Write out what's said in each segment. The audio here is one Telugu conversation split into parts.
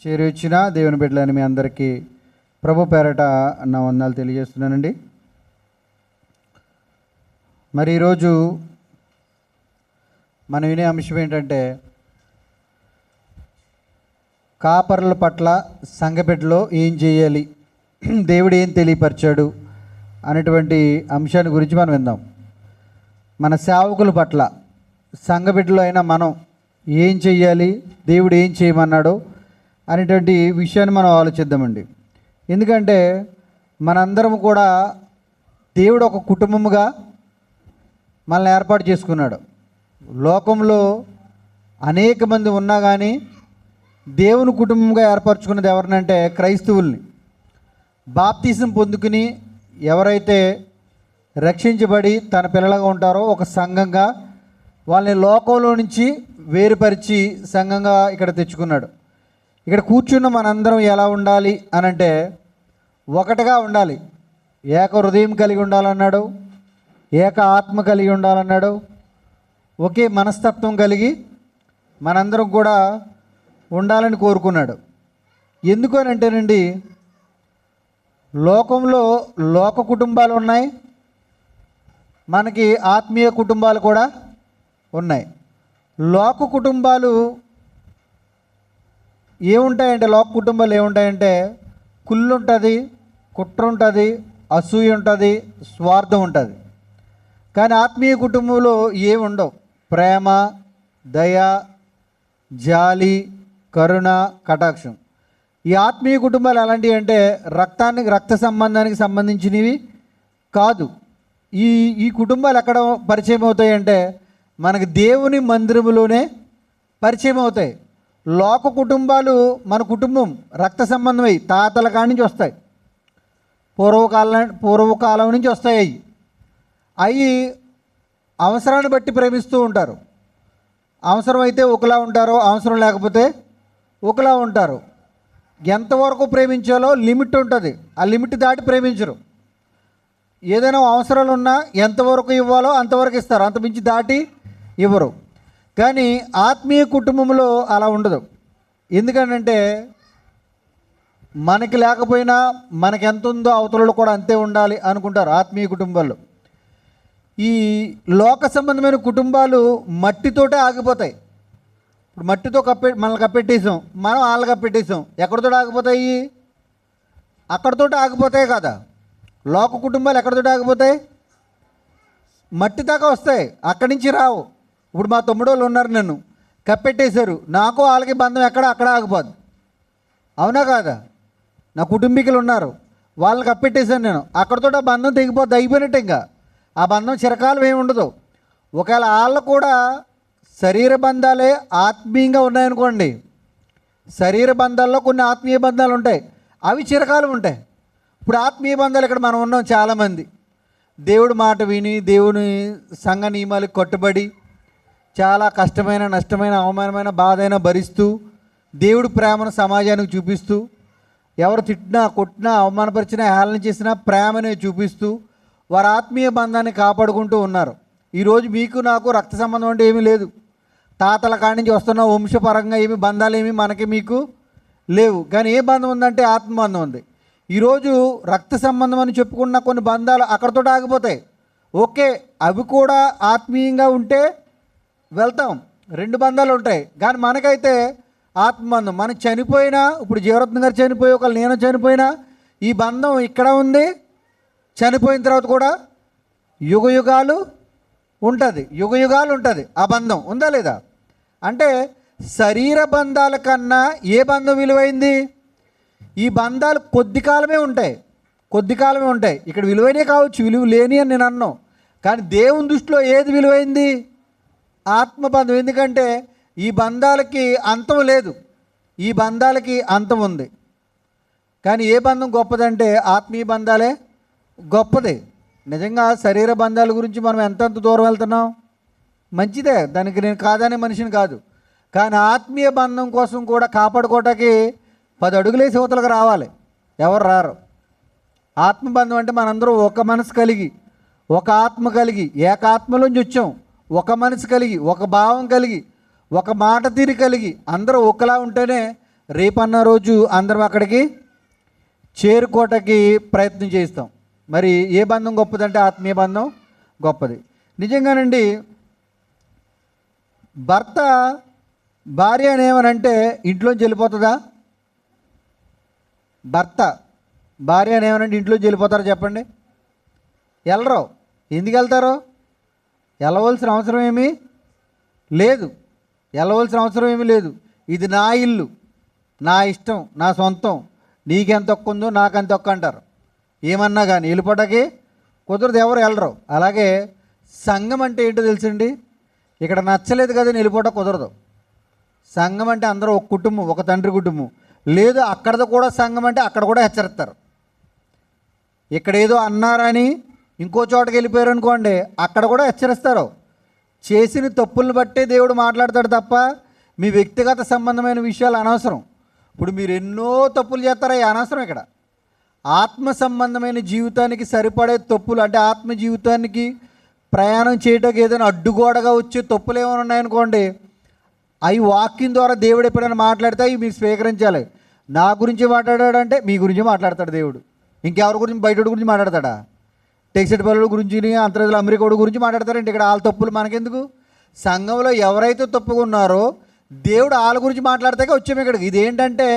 చేరొచ్చిన దేవుని బిడ్డలని మీ అందరికీ ప్రభు పేరట నా వందనాలు తెలియజేస్తున్నానండి. మరి ఈరోజు మనం వినే అంశం ఏంటంటే, కాపరుల పట్ల సంఘబిడ్డలో ఏం చేయాలి, దేవుడు ఏం తెలియపరిచాడు అనేటువంటి అంశాన్ని గురించి మనం విందాం. మన సేవకుల పట్ల సంఘబిడ్డలో అయినా మనం ఏం చెయ్యాలి, దేవుడు ఏం చేయమన్నాడో అనేటువంటి విషయాన్ని మనం ఆలోచిద్దామండి. ఎందుకంటే మనందరం కూడా దేవుడు ఒక కుటుంబముగా మనల్ని ఏర్పాటు చేసుకున్నాడు. లోకంలో అనేక మంది ఉన్నా కానీ దేవుని కుటుంబంగా ఏర్పరచుకున్నది ఎవరినంటే క్రైస్తవుల్ని. బాప్తిజం పొందుకుని ఎవరైతే రక్షించబడి తన పిల్లలుగా ఉంటారో ఒక సంఘంగా వాళ్ళని లోకంలో నుంచి వేరుపరిచి సంఘంగా ఇక్కడ తెచ్చుకున్నాడు. ఇక్కడ కూర్చున్న మనందరం ఎలా ఉండాలి అనంటే, ఒకటిగా ఉండాలి. ఏక హృదయం కలిగి ఉండాలన్నాడు, ఏక ఆత్మ కలిగి ఉండాలన్నాడు, ఒకే మనస్తత్వం కలిగి మనందరం కూడా ఉండాలని కోరుకున్నాడు. ఎందుకు అని అంటేనండి, లోకంలో లోక కుటుంబాలు ఉన్నాయి, మనకి ఆత్మీయ కుటుంబాలు కూడా ఉన్నాయి. లోక కుటుంబాలు ఏముంటాయంటే, లోక కుటుంబాలు ఏముంటాయంటే కుళ్ళు ఉంటుంది, కుట్ర ఉంటుంది, అసూయ ఉంటుంది, స్వార్థం ఉంటుంది. కానీ ఆత్మీయ కుటుంబంలో ఏమి ఉండవు. ప్రేమ, దయ, జాలి, కరుణ, కటాక్షం. ఈ ఆత్మీయ కుటుంబాలు ఎలాంటివి అంటే రక్త సంబంధానికి సంబంధించినవి కాదు. ఈ కుటుంబాలు ఎక్కడ పరిచయం అవుతాయి అంటే మనకి దేవుని మందిరములోనే పరిచయం అవుతాయి. లోక కుటుంబాలు మన కుటుంబం రక్త సంబంధమై తాతల కాడి నుంచి వస్తాయి, పూర్వకాలం నుంచి వస్తాయి. అవి అవసరాన్ని బట్టి ప్రేమిస్తూ ఉంటారు. అవసరం అయితే ఒకలా ఉంటారు, అవసరం లేకపోతే ఒకలా ఉంటారు. ఎంతవరకు ప్రేమించాలో లిమిట్ ఉంటుంది, ఆ లిమిట్ దాటి ప్రేమించరు. ఏదైనా అవసరాలు ఉన్నా ఎంతవరకు ఇవ్వాలో అంతవరకు ఇస్తారు, అంతమించి దాటి ఇవ్వరు. కానీ ఆత్మీయ కుటుంబంలో అలా ఉండదు. ఎందుకంటే మనకి లేకపోయినా మనకి ఎంత ఉందో అవతలలో కూడా అంతే ఉండాలి అనుకుంటారు ఆత్మీయ కుటుంబాల్లో. ఈ లోక సంబంధమైన కుటుంబాలు మట్టితోటే ఆగిపోతాయి. ఇప్పుడు మట్టితో మనల్ని కప్పెట్టేసాం, మనం వాళ్ళని కప్పెట్టేసాం. ఎక్కడితో ఆగిపోతాయి? అక్కడితో ఆగిపోతాయి కదా. లోక కుటుంబాలు ఎక్కడితో ఆగిపోతాయి? మట్టి దాకా వస్తాయి, అక్కడి నుంచి రావు. ఇప్పుడు మా తమ్ముడు వాళ్ళు ఉన్నారు, నన్ను కప్పెట్టేశారు, నాకు వాళ్ళకి బంధం అక్కడ ఆగిపోద్ది. అవునా కాదా? నా కుటుంబీకులు ఉన్నారు, వాళ్ళని కప్పెట్టేశాను నేను, అక్కడితో ఆ బంధం తెగిపోద్ది, అయిపోయినట్టు. ఇంకా ఆ బంధం చిరకాలం ఏమి ఉండదు. ఒకవేళ వాళ్ళు కూడా శరీర బంధాలే ఆత్మీయంగా ఉన్నాయనుకోండి, శరీర బంధాల్లో కొన్ని ఆత్మీయ బంధాలు ఉంటాయి, అవి చిరకాలం ఉంటాయి. ఇప్పుడు ఆత్మీయ బంధాలు ఇక్కడ మనం ఉన్నాం చాలామంది, దేవుడి మాట విని దేవుని సంఘ నియమాలకు కట్టుబడి చాలా కష్టమైన, నష్టమైన, అవమానమైన, బాధైనా భరిస్తూ దేవుడి ప్రేమను సమాజానికి చూపిస్తూ, ఎవరు తిట్టినా, కొట్టినా, అవమానపరిచినా, హేళన చేసినా ప్రేమనే చూపిస్తూ వారి ఆత్మీయ బంధాన్ని కాపాడుకుంటూ ఉన్నారు. ఈరోజు మీకు నాకు రక్త సంబంధం అంటే ఏమీ లేదు. తాతల కాడి నుంచి వస్తున్న వంశపరంగా ఏమి బంధాలు ఏమి మనకి మీకు లేవు. కానీ ఏ బంధం ఉందంటే ఆత్మబంధం ఉంది. ఈరోజు రక్త సంబంధం అని చెప్పుకున్న కొన్ని బంధాలు అక్కడితో ఆగిపోతాయి. ఓకే, అవి కూడా ఆత్మీయంగా ఉంటే వెళ్తాం, రెండు బంధాలు ఉంటాయి. కానీ మనకైతే ఆత్మబంధం, మనం చనిపోయినా, ఇప్పుడు జీవరత్న గారు చనిపోయి ఒకళ్ళు నేను చనిపోయినా ఈ బంధం ఇక్కడ ఉంది. చనిపోయిన తర్వాత కూడా యుగయుగాలు ఉంటుంది, యుగయుగాలు ఉంటుంది. ఆ బంధం ఉందా లేదా? అంటే శరీర బంధాల కన్నా ఏ బంధం విలువైంది? ఈ బంధాలు కొద్ది కాలమే ఉంటాయి, కొద్ది కాలమే ఉంటాయి. ఇక్కడ విలువైనవి కావచ్చు, విలువ లేని అని నేను అన్నాను. కానీ దేవుని దృష్టిలో ఏది విలువైంది? ఆత్మబంధం. ఎందుకంటే ఈ బంధాలకి అంతం లేదు, ఈ బంధాలకి అంతం ఉంది. కానీ ఏ బంధం గొప్పదంటే ఆత్మీయ బంధాలే గొప్పది. నిజంగా శరీర బంధాల గురించి మనం ఎంతెంత దూరం వెళ్తున్నాం, మంచిదే, దానికి నేను కాదనే మనిషిని కాదు. కానీ ఆత్మీయ బంధం కోసం కూడా కాపాడుకోవటానికి 10 అడుగులేసి యువతలకు రావాలి, ఎవరు రారు. ఆత్మబంధం అంటే మనందరూ ఒక మనసు కలిగి, ఒక ఆత్మ కలిగి, ఏకాత్మలోంచి వచ్చాం. ఒక మనసు కలిగి, ఒక భావం కలిగి, ఒక మాట తీరు కలిగి అందరూ ఒకలా ఉంటేనే రేపన్న రోజు అందరం అక్కడికి చేరుకోవటానికి ప్రయత్నం చేస్తాం. మరి ఏ బంధం గొప్పదంటే ఆత్మీయ బంధం గొప్పది. నిజంగానండి, భర్త భార్య అనేమనంటే ఇంట్లోంచి వెళ్ళిపోతుందా? భర్త భార్య అనేమనంటే ఇంట్లోంచి వెళ్ళిపోతారా చెప్పండి? వెళ్ళరు. ఎందుకు వెళ్తారు? వెళ్ళవలసిన అవసరం ఏమీ లేదు. ఇది నా ఇల్లు, నా ఇష్టం, నా సొంతం, నీకెంత ఒక్క ఉందో నాకెంత ఒక్క అంటారు. ఏమన్నా కానీ వెళ్ళిపోవటానికి కుదరదు, ఎవరు వెళ్ళరు. అలాగే సంఘం అంటే ఏంటో తెలుసండి, ఇక్కడ నచ్చలేదు కదా వెళ్ళిపోవటం కుదరదు. సంఘం అంటే అందరూ ఒక కుటుంబం, ఒక తండ్రి కుటుంబం. లేదు అక్కడది కూడా సంఘం అంటే అక్కడ కూడా హెచ్చరిస్తారు. ఇక్కడ ఏదో అన్నారని ఇంకో చోటకి వెళ్ళిపోయారు అనుకోండి, అక్కడ కూడా హెచ్చరిస్తారు. చేసిన తప్పులను బట్టే దేవుడు మాట్లాడతాడు తప్ప మీ వ్యక్తిగత సంబంధమైన విషయాలు అనవసరం. ఇప్పుడు మీరు ఎన్నో తప్పులు చేస్తారా, అనవసరం. ఇక్కడ ఆత్మ సంబంధమైన జీవితానికి సరిపడే తప్పులు, అంటే ఆత్మ జీవితానికి ప్రయాణం చేయడానికి ఏదైనా అడ్డుగోడగా వచ్చే తప్పులు ఏమైనా ఉన్నాయనుకోండి, అవి వాక్యం ద్వారా దేవుడు ఎప్పుడైనా మాట్లాడితే అవి మీరు స్వీకరించాలి. నా గురించి మాట్లాడాడంటే మీ గురించి మాట్లాడతాడు దేవుడు. ఇంకెవరి గురించి, బయట గురించి మాట్లాడతాడా? టెక్సెట్ పల్లెల గురించి, అంతర్జాల అమెరికా గురించి మాట్లాడతారంటే ఇక్కడ వాళ్ళ తప్పులు మనకెందుకు? సంఘంలో ఎవరైతే తప్పుగా ఉన్నారో దేవుడు వాళ్ళ గురించి మాట్లాడితే వచ్చాము ఇక్కడికి. ఇదేంటంటే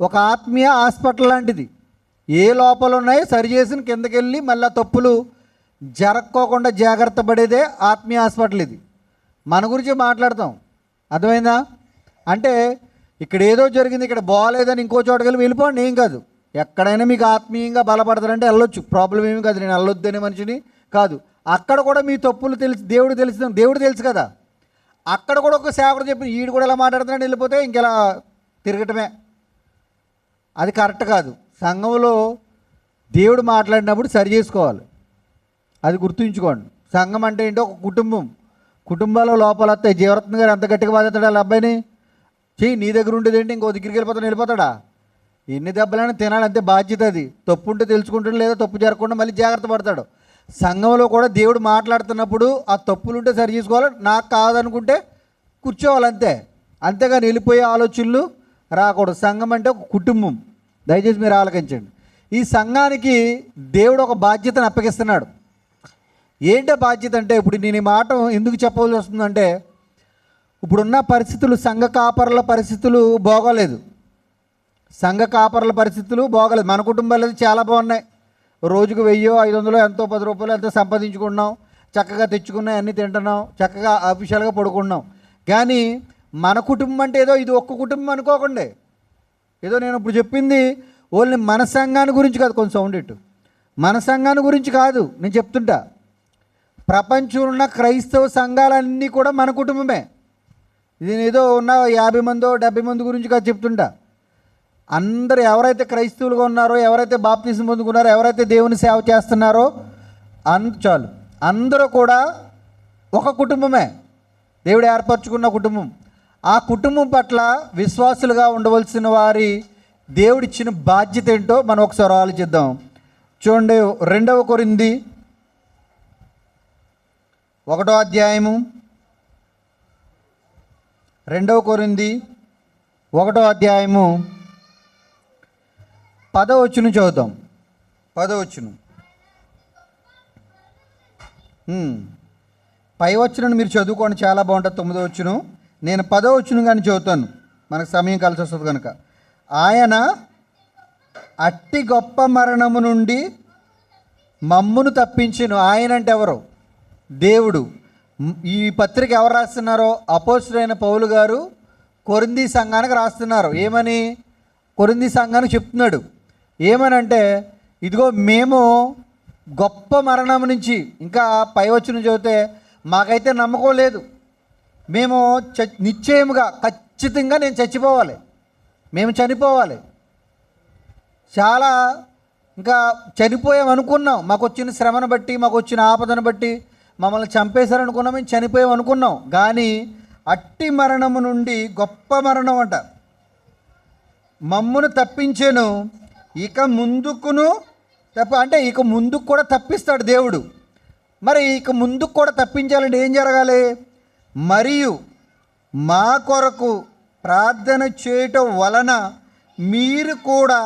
ఒక ఆత్మీయ హాస్పిటల్ లాంటిది. ఏ లోపాలు ఉన్నాయో సరిచేసిన కిందకెళ్ళి మళ్ళీ తప్పులు జరక్కోకుండా జాగ్రత్త పడేదే ఆత్మీయ హాస్పిటల్. ఇది మన గురించి మాట్లాడతాం. అర్థమైందా? అంటే ఇక్కడ ఏదో జరిగింది, ఇక్కడ బాగాలేదని ఇంకో చోటకి వెళ్ళిపోండి, ఏం కాదు. ఎక్కడైనా మీకు ఆత్మీయంగా బలపడతారంటే వెళ్ళొచ్చు, ప్రాబ్లం ఏమి కాదు. నేను వెళ్ళొద్దనే మనిషిని కాదు. అక్కడ కూడా మీ తప్పులు దేవుడు తెలుసు కదా. అక్కడ కూడా ఒక సేవకుడు చెప్పి ఈడు కూడా ఎలా మాట్లాడుతున్నాడు వెళ్ళిపోతే ఇంకెలా తిరగటమే, అది కరెక్ట్ కాదు. సంఘంలో దేవుడు మాట్లాడినప్పుడు సరి చేసుకోవాలి, అది గుర్తుంచుకోండి. సంఘం అంటే ఏంటో ఒక కుటుంబం, కుటుంబాల్లో లోపాలు వస్తాయి. జీవరత్న గారు ఎంత గట్టిగా బాధతాడు వాళ్ళ అబ్బాయిని, చెయ్యి నీ దగ్గర ఉండేది ఏంటి, ఇంకో దగ్గరికి వెళ్ళిపోతాడా? ఎన్ని దెబ్బలైనా తినాలి, అంతే బాధ్యత. అది తప్పు ఉంటే తెలుసుకుంటాడు, లేదా తప్పు జరగకుండా మళ్ళీ జాగ్రత్త పడతాడు. సంఘంలో కూడా దేవుడు మాట్లాడుతున్నప్పుడు ఆ తప్పులు ఉంటే సరి చేసుకోవాలి, నాకు కాదనుకుంటే కూర్చోవాలి, అంతేగాని వెళ్ళిపోయే ఆలోచనలు రాకూడదు. సంఘం అంటే ఒక కుటుంబం, దయచేసి మీరు ఆలకించండి. ఈ సంఘానికి దేవుడు ఒక బాధ్యతను అప్పగిస్తున్నాడు. ఏంటో బాధ్యత అంటే, ఇప్పుడు నేను ఈ మాట ఎందుకు చెప్పవలసి వస్తుందంటే, ఇప్పుడున్న పరిస్థితులు, సంఘ కాపరుల పరిస్థితులు బాగోలేదు. మన కుటుంబాలు చాలా బాగున్నాయి. రోజుకు 1000, 500 ఎంతో, 10 రూపాయలు ఎంతో సంపాదించుకుంటున్నాం, చక్కగా తెచ్చుకున్నాం, అన్నీ తింటున్నాం, చక్కగా ఆఫీషియల్గా పడుకుంటున్నాం. కానీ మన కుటుంబం అంటే ఏదో ఇది ఒక్క కుటుంబం అనుకోకండి. ఏదో నేను ఇప్పుడు చెప్పింది ఓన్లీ మన సంఘాన్ని గురించి కాదు, కొంచెం సౌండ్ ఇటు, మన సంఘాన్ని గురించి కాదు నేను చెప్తుంటా. ప్రపంచంలో ఉన్న క్రైస్తవ సంఘాలన్నీ కూడా మన కుటుంబమే. ఇది ఏదో ఉన్న 50 మందో 70 మంది గురించి కాదు చెప్తుంటా. అందరూ ఎవరైతే క్రైస్తవులుగా ఉన్నారో, ఎవరైతే బాప్తిజం పొందుకున్నారో, ఎవరైతే దేవుని సేవ చేస్తున్నారో చాలు, అందరూ కూడా ఒక కుటుంబమే, దేవుడు ఏర్పరచుకున్న కుటుంబం. ఆ కుటుంబం పట్ల విశ్వాసులుగా ఉండవలసిన వారి దేవుడిచ్చిన బాధ్యత ఏంటో మనం ఒకసారి ఆలోచిద్దాం. చూడండి, 2 కొరింథీ 1వ అధ్యాయము, 2 కొరింథీ 1వ అధ్యాయము 10వ వచనం చదువుతాం. 10వ వచనం, పై వచనం మీరు చదువుకోండి, చాలా బాగుంటుంది. 9వ వచనం, నేను 10వ వచనం కానీ చదువుతాను, మనకు సమయం కలిసి వస్తుంది కనుక. ఆయన అట్టి గొప్ప మరణము నుండి మమ్మును తప్పించెను. ఆయన అంటే ఎవరు? దేవుడు. ఈ పత్రిక ఎవరు రాస్తున్నారో? అపోస్తలుడైన పౌలు గారు కొరింథీ సంఘానికి రాస్తున్నారు. ఏమని? కొరింథీ సంఘానికి చెప్తున్నాడు. ఏమనంటే, ఇదిగో మేము గొప్ప మరణం నుంచి, ఇంకా పై వచనం చదివితే మాకైతే నమ్మకం లేదు, మేము నిశ్చయముగా ఖచ్చితంగా నేను చచ్చిపోవాలి, మేము చనిపోవాలి, చాలా ఇంకా చనిపోయాం అనుకున్నాం, మాకు వచ్చిన శ్రమను బట్టి, మాకు వచ్చిన ఆపదను బట్టి మమ్మల్ని చంపేశారనుకున్నాం, మేము చనిపోయాం అనుకున్నాం. కానీ అట్టి మరణము నుండి, గొప్ప మరణం అంట, మమ్మును తప్పించెను. ఇక ముందుకును అంటే ఇక ముందుకు కూడా తప్పిస్తాడు దేవుడు. మరి ఇక ముందుకు కూడా తప్పించాలంటే ఏం జరగాలి? మరియు మా కొరకు ప్రార్థన చేయటం వలన మీరు కూడా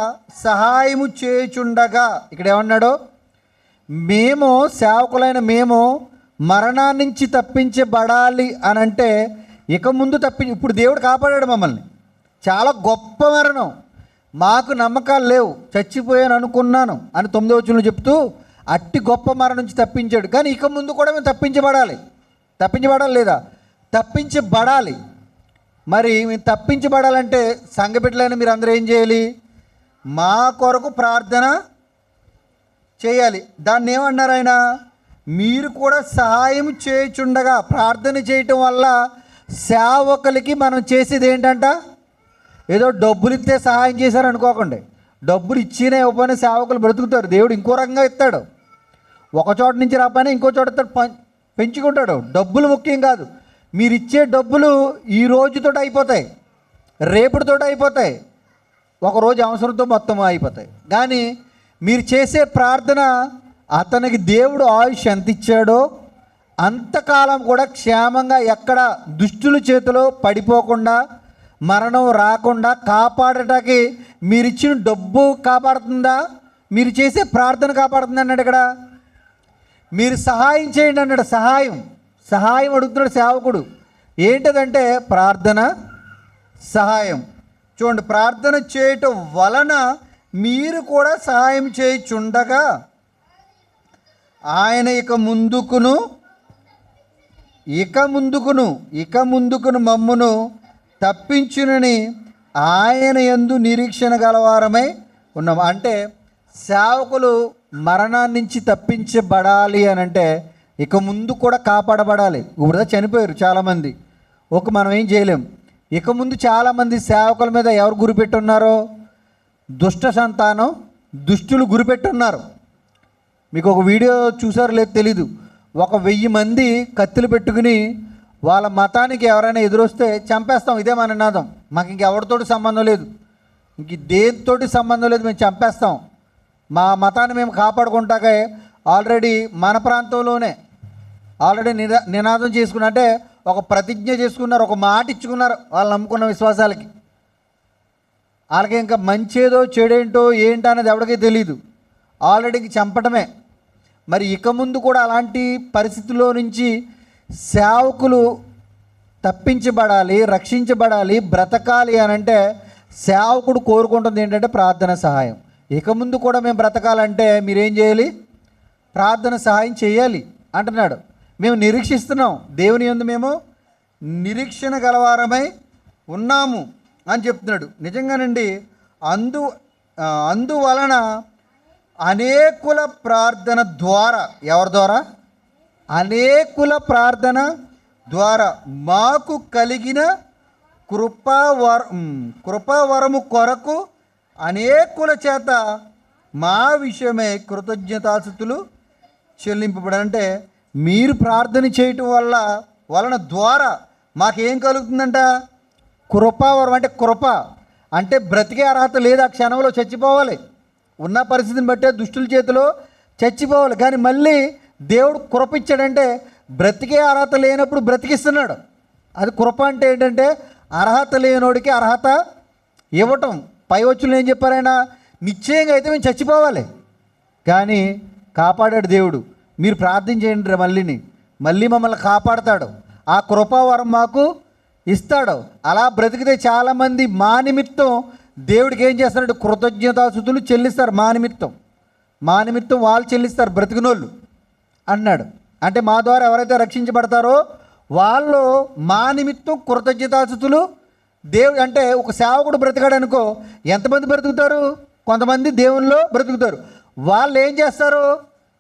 సహాయము చేయుచుండగా, ఇక్కడ ఏమన్నాడు? మేము సేవకులైన మేము మరణాన్ని నుంచి తప్పించబడాలి అని అంటే ఇక ముందు ఇప్పుడు దేవుడు కాపాడాడు మమ్మల్ని. చాలా గొప్ప మరణం. మాకు నమ్మకాలు లేవు, చచ్చిపోయాను అనుకున్నాను అని 9వ వచనంలో చెప్తూ అట్టి గొప్ప మరణం నుంచి తప్పించాడు. కానీ ఇక ముందు కూడా మేము తప్పించబడాలి లేదా? తప్పించబడాలి. మరి మేము తప్పించబడాలంటే సంఘబిడ్డలైన మీరు అందరూ ఏం చేయాలి? మా కొరకు ప్రార్థన చేయాలి. దాన్ని ఏమన్నారు ఆయన? మీరు కూడా సహాయం చేయుచుండగా. ప్రార్థన చేయటం వల్ల సేవకులకి మనం చేసేది ఏంటంట? ఏదో డబ్బులు ఇస్తే సహాయం చేశారు అనుకోకండి. డబ్బులు ఇచ్చినా ఇవ్వకపోయినా సేవకులు బ్రతుకుతారు. దేవుడు ఇంకో రకంగా ఇస్తాడు. ఒక చోట నుంచి రాకపోయినా ఇంకో చోట పెంచుకుంటాడు. డబ్బులు ముఖ్యం కాదు. మీరు ఇచ్చే డబ్బులు ఈ రోజుతో అయిపోతాయి, రేపటితో అయిపోతాయి, ఒకరోజు అవసరంతో మొత్తం అయిపోతాయి. కానీ మీరు చేసే ప్రార్థన అతనికి దేవుడు ఆయుష్ ఎంత ఇచ్చాడో అంతకాలం కూడా క్షేమంగా ఎక్కడ దుష్టుల చేతిలో పడిపోకుండా, మరణం రాకుండా కాపాడటానికి మీరు ఇచ్చిన డబ్బు కాపాడుతుందా? మీరు చేసే ప్రార్థన కాపాడుతుంది అన్నాడు. ఇక్కడ మీరు సహాయం చేయండి అన్నాడు. సహాయం అడుగుతున్నాడు సేవకుడు. ఏంటదంటే ప్రార్థన, సహాయం. చూడండి, ప్రార్థన చేయటం వలన మీరు కూడా సహాయం చేయుచుండగా ఆయన ఇక ముందుకును మమ్మును తప్పించునని ఆయన యందు నిరీక్షణ గలవారమై ఉన్నాం. అంటే సేవకులు మరణాన్ని నుంచి తప్పించబడాలి అని అంటే ఇక ముందు కూడా కాపాడబడాలి. ఇప్పుడు చనిపోయారు చాలామంది, మనం ఏం చేయలేం. ఇక ముందు చాలామంది సేవకుల మీద ఎవరు గురిపెట్టున్నారో? దుష్ట సంతానం, దుష్టులు గురిపెట్టున్నారు. మీకు ఒక వీడియో చూసారో లేదు తెలీదు. 1000 మంది కత్తులు పెట్టుకుని వాళ్ళ మతానికి ఎవరైనా ఎదురొస్తే చంపేస్తాం. ఇదే మన నినాదం. మాకు ఇంకెవరితోటి సంబంధం లేదు, ఇంక దేనితోటి సంబంధం లేదు, మేము చంపేస్తాం. మా మతాన్ని మేము కాపాడుకుంటాకే ఆల్రెడీ మన ప్రాంతంలోనే నినాదం చేసుకున్నారు. అంటే ఒక ప్రతిజ్ఞ చేసుకున్నారు, ఒక మాట ఇచ్చుకున్నారు వాళ్ళు నమ్ముకున్న విశ్వాసాలకి. వాళ్ళకి ఇంకా మంచేదో చెడేంటో ఏంటో అనేది ఎవరికీ తెలియదు. ఆల్రెడీ చంపటమే. మరి ఇక ముందు కూడా అలాంటి పరిస్థితుల్లో నుంచి సేవకులు తప్పించబడాలి, రక్షించబడాలి, బ్రతకాలి అని అంటే సేవకుడు కోరుకుంటుంది ఏంటంటే ప్రార్థన సహాయం. ఇక ముందు కూడా మేము బ్రతకాలంటే మీరేం చేయాలి? ప్రార్థన సహాయం చేయాలి అంటున్నాడు. మేము నిరీక్షిస్తున్నాం, దేవుని యందు మేము నిరీక్షణ గలవారమై ఉన్నాము అని చెప్తున్నాడు. నిజంగానండి. అందువలన అనేకుల ప్రార్థన ద్వారా, ఎవరి ద్వారా? అనేకుల ప్రార్థన ద్వారా మాకు కలిగిన కృపావరము కొరకు అనేకుల చేత మా విషయమై కృతజ్ఞతాస్తుతులు చెల్లింపబడంటే మీరు ప్రార్థన చేయటం వలన ద్వారా మాకేం కలుగుతుందంట? కృపావరం. అంటే కృప అంటే బ్రతికే అర్హత లేదు, ఆ క్షణంలో చచ్చిపోవాలి. ఉన్న పరిస్థితిని బట్టే దుష్టుల చేతిలో చచ్చిపోవాలి. కానీ మళ్ళీ దేవుడు కృప ఇచ్చాడంటే బ్రతికే అర్హత లేనప్పుడు బ్రతికిస్తున్నాడు. అది కృప అంటే ఏంటంటే అర్హత లేనోడికి అర్హత ఇవ్వటం. పై వచ్చులు ఏం చెప్పారైనా? నిశ్చయంగా అయితే మేము చచ్చిపోవాలి, కానీ కాపాడాడు దేవుడు. మీరు ప్రార్థన చేయండి, మళ్ళీ మమ్మల్ని కాపాడతాడు, ఆ కృపావరం మాకు ఇస్తాడు. అలా బ్రతికితే చాలామంది మా నిమిత్తం దేవుడికి ఏం చేస్తారంటే కృతజ్ఞతాస్తుతులు చెల్లిస్తారు. మా నిమిత్తం వాళ్ళు చెల్లిస్తారు బ్రతికినోళ్ళు అన్నాడు. అంటే మా ద్వారా ఎవరైతే రక్షించబడతారో వాళ్ళు మా నిమిత్తం కృతజ్ఞతాస్తుతులు దేవుడు. అంటే ఒక సేవకుడు బ్రతికాడు అనుకో, ఎంతమంది బ్రతుకుతారు? కొంతమంది దేవునిలో బ్రతుకుతారు. వాళ్ళు ఏం చేస్తారు?